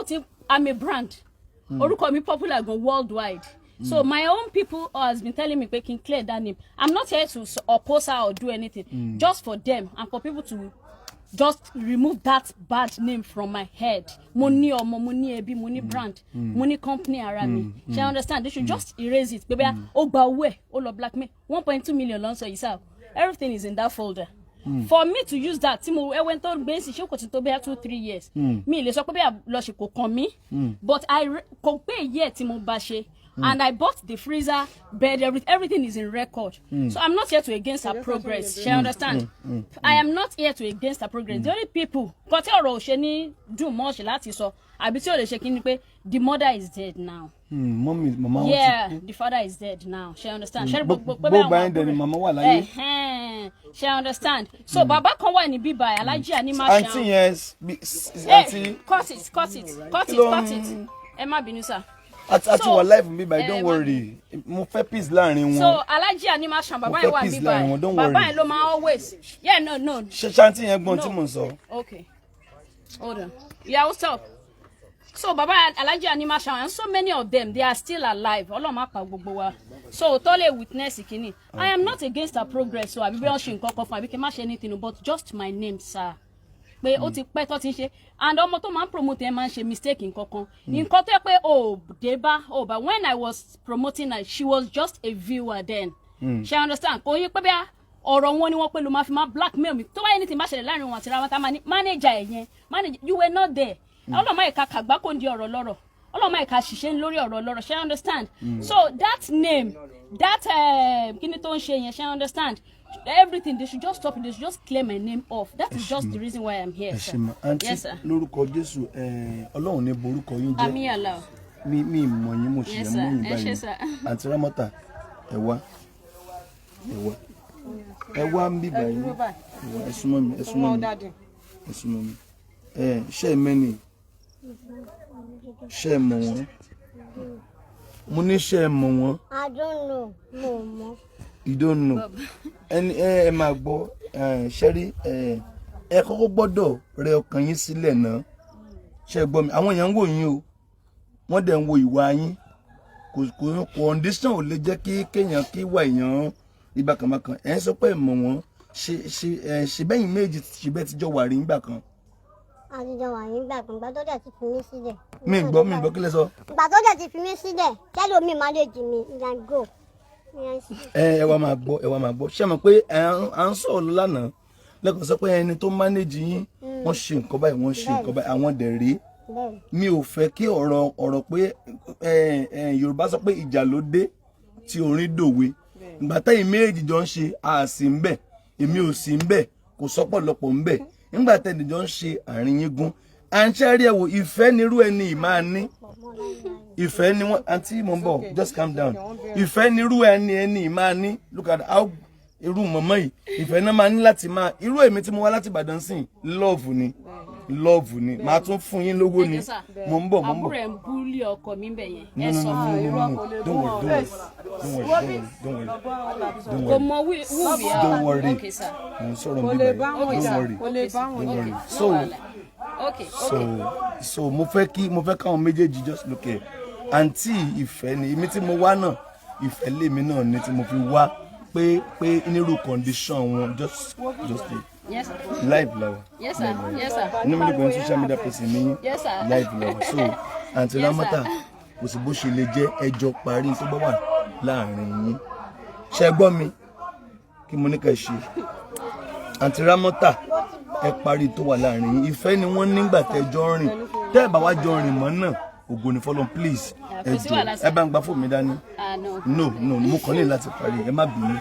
I'm a brand. Orúkọ mi popular gan worldwide. So my own people has been telling me pé kí n clear that name. I'm not here to oppose her or do anything. Just for them and for people to just remove that bad name from my head. Mo ní ọmọ, mo ní ẹbí, mo ní brand, mo ní company ara mi. She understand? They should just erase it. Baby, ó gba owó ẹ̀, ó lọ blackmail. 1.2 million ló ń sọ yìí sá. Everything is in that folder. For me to use that, tí mo went to base ṣé kò ti tó bẹ́ẹ̀ 2-3 years. Mi lè sọ pé bẹ́ẹ̀ lọ ṣe kò kàn mí. But kò pé yẹ tí mo bá ṣe. and I bought the freezer, bed, everything is in record. So I'm not here to against her progress. She understand? I am not here to against her progress. The only people, do much so the mother is dead now. Mama. Yeah, the father is dead now. She understand? She understand? So Baba kan wa ni biba Alaji Anima Shan. Auntie, yes. Auntie. Cut it. Emma Binusa. Ati wa life mi by, don't worry. Mo fẹ́ peace láàrin wọn. So Alaji Anima Shan Baba wa biba. Baba lo ma always. Yeah, no. Shanti yẹn gbọ́n tí mo sọ. Okay. Hold on. Yeah, what's up? So Baba Alaji Anima Shan, and so many of them, they are still alive. So totally witness ikini. I am not against her progress, so I be anything, but just my name, sir. And omo to man promote e man she mistake in kokon. In kote pe but when I was promoting her, she was just a viewer then. She understand? Ko ye pe bia ọ̀rọ̀ wọn ni wọ́n pé ló máa fi máa blackmail mi. Tó bá anything bá ṣẹlẹ̀ láàrin wọn àti Ramota manager ẹ̀yẹn. Manager, you were not there. Ọlọ́mọ ìka kàgbá kò ń di ọ̀rọ̀ lọ́rọ̀. Ọlọ́mọ ìka ṣiṣẹ́ lórí ọ̀rọ̀ lọ́rọ̀. She understand? So that name, that kíni tó ń ṣe yẹn, she understand? Everything, they should just stop it. They should just clear my name off. That is just the reason why I'm here. Yes, sir. Lórúkọ Jésù, Ọlọ́run ní borúkọ yín jẹ́. Àmín Allah. Mi mọ̀ yín mo ṣe mọ̀ yín báyìí. Aunty Ramota, ẹ wá ń bí báyìí. Ẹ súnmọ́ mi. Ṣé mẹ́ni? Ṣé mọ̀ wọ́n? Mo ní ṣé mọ̀ wọ́n. I don't know. Mo mọ̀. You don't know. Ẹ máa gbọ́, ṣẹ́rí, ẹ kọ́kọ́ gbọ́dọ̀ rẹ ọkàn yín sílẹ̀ náà. Ṣé gbọ́ mi? Àwọn èèyàn ń wò yín o. Wọ́n dẹ̀ ń wo ìwà yín. Kò condition ò lè jẹ́ kí kéèyàn kí wà èèyàn ìbákanbákan. Ẹ ń sọ pé mọ̀ wọ́n. Ṣe bẹ́yìn méjì ṣe bẹ́ẹ̀ ti jọ wà rí nígbà kan. Àtijọ́ wà nígbà kan, ìgbà tó dẹ̀ ti fi mí sílẹ̀. Mi gbọ́ kí lẹ sọ. Ìgbà tó dẹ̀ ti fi mí sílẹ̀, kẹ́lò mi máa lè jì mí, ìyá go. Ẹ wá máa gbọ́. Ṣé mọ̀ pé à ń sọ̀rọ̀ lánàá lẹ́kọ̀ọ́ sọ pé ẹni tó manage yín wọ́n ṣe nǹkan báyìí, àwọn dẹ̀ rí. Mi ò fẹ́ kí ọ̀rọ̀ pé Yorùbá sọ pé ìjà ló dé tí orin dòwe. Ìgbà táyì méjì jọ ń ṣe àsì ń bẹ̀, èmi ò sí ń bẹ̀, kò sọ́pọ̀lọpọ̀ ń bẹ̀. Nígbà tẹ́lẹ̀ jọ ń ṣe àárín yín gún. À ń ṣẹ́rí ẹ̀wò ìfẹ́ nírú ẹni máa ní. Ìfẹ́ ni wọ́n, àǹtí mo ń bọ̀, just calm down. Ìfẹ́ nírú ẹni máa ní. Look at how irú mọ̀mọ́ yìí. Ìfẹ́ náà máa ní láti máa. Irú èmi tí mo wá láti Ìbàdàn sìn, love ni. Màá tún fún yín lówó ni. Mo ń bọ̀. Àbúrò ẹ̀ ń búlì ọkọ mi bẹ̀ yẹn. Ẹ sọ fún mi. Don't worry. Okay, sir. Don't worry. So mo fẹ́ káwọn méjèèjì just look at. Àǹtí ìfẹ́ ni èmi tí mo wá náà, ìfẹ́ lèmi náà ni tí mo fi wá pé nírú condition wọn just yes, sir. Live love. Yes, sir. Yes, sir. Nobody going to social media person me. Yes, sir. Live love. So Aunty Ramota, kò sí bó ṣe lè jẹ́ ẹjọ́ parí tó bá wà láàrin yín. Ṣé gbọ́ mi? Kí mo ní ká ṣe. Aunty Ramota, ẹ parí tó wà láàrin yín. Ìfẹ́ ni wọ́n nígbà tẹ́jọ́ rìn. Tẹ́ ẹ bá wá jọ rìn mọ́ náà, ògo ni fọ́lọ́run, please. Ẹ bá ń gba fóònù mi dání. No, mo kàn ní láti parí. Ẹ má bínú.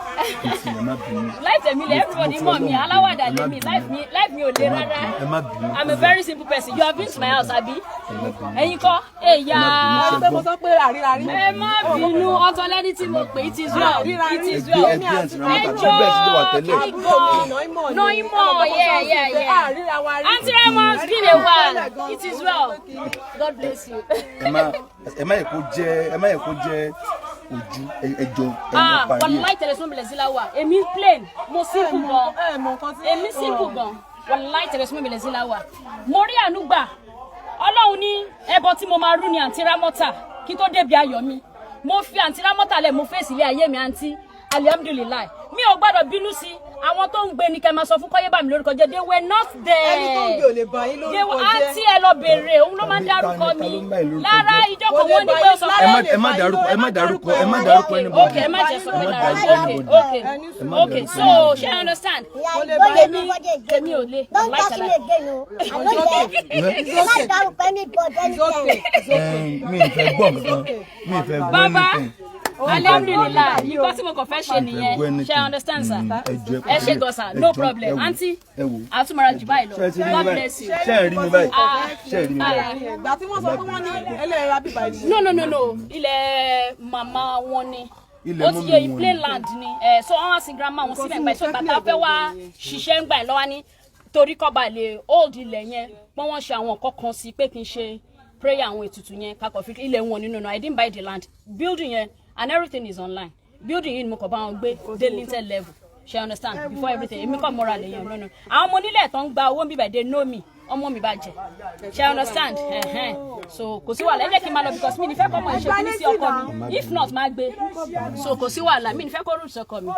Life tèmi lè everybody mọ̀ mi, aláwàdà lè mi, life mi ò le rárá. Ẹ má bínú. I'm a very simple person. You have been to my house, abi? Ẹ̀yin kọ́, ẹ̀yà. Ẹ má bínú, ọ̀tọ̀ lẹ́ni tí mo pè, it is well. No more, yeah. Aunty Ramota, it's been a while. It is well. God bless you. Ẹ má yẹ kó jẹ́ ojú ẹjọ́ parí. Wallahi tẹlẹsùn bẹ̀rẹ̀ sí la wà. Èmi plain, mo simple gan. Èmi simple gan. Wallahi tẹlẹsùn bẹ̀rẹ̀ sí la wà. Mo rí àánú gbà. Ọlọ́run ní ẹbọ tí mo máa rú ni Aunty Ramota kí tó débi ayọ̀ mi. Mo fi Aunty Ramota lẹ̀ mo fèsì ilé ayé mi àǹtí. Alhamdulillah. Mi ò gbọ́dọ̀ bínú sí. àwọn tó ń gbé ní kẹ́ máa sọ fún kọ́yé bá mi lórúkọ jẹ́ they were not there. ẹni tó ń gbé ò lè bá yín lórúkọ jẹ́. àǹtí ẹ lọ bèrè òun ló máa ń dárúkọ mi lára ìjọkọ̀ wọn ní pé ó sọ pé. ẹ má dárúkọ ẹni bọ̀. ok ẹ má jẹ sọ pé lára ok so ṣé I understand. èmi ò lè láìsàlẹ̀. mi ì fẹ́ gbọ́ nǹkan mi ì fẹ́ gbọ́ bàbá nǹkan. alhamdulilayi nǹkan tí mo kàn fẹ́ ṣe nìyẹn ṣe I understand sir ẹ ṣe gan sir no problem aunty àtúmọ̀ra jù báyìí lọ God bless you. ṣé ẹ rí mi báyìí ṣé ẹ rí mi báyìí. ìgbà tí wọ́n sọ pé wọ́n ní ẹlẹ́ra bíbá yìí. no ilẹ̀ màmá wọn ni ó ti yẹ play land ni so wọ́n wá sí grandma wọn síbẹ̀ gbà so bàtà fẹ́ wá ṣiṣẹ́ ń gbà lọ́wọ́ ní torí kọ́ba lè hold ilẹ̀ yẹn pọ́n wọ́n ṣe àwọn nǹkan kan sí pé kí n ṣe prayer àwọn ètùtù yẹn kakọ̀ fi ilẹ̀ wọn nínú I didn't buy the land building yẹn and everything is online building yìí ni mo kàn bá wọn gbé dé lintel level she understand before everything èmi kàn mọ́ra lè yan lọ́nà àwọn ọmọ onílẹ̀ tó ń gba owó bíbẹ̀ they know me ọmọ mi bá jẹ she understand so kò sí wàhálà ẹ jẹ́ kí n máa lọ because mi ní fẹ́ kọ́ ọmọ ìṣe kí ní sí ọkọ mi if not máa gbé so kò sí wàhálà mi ní fẹ́ kó rúùtù ọkọ mi.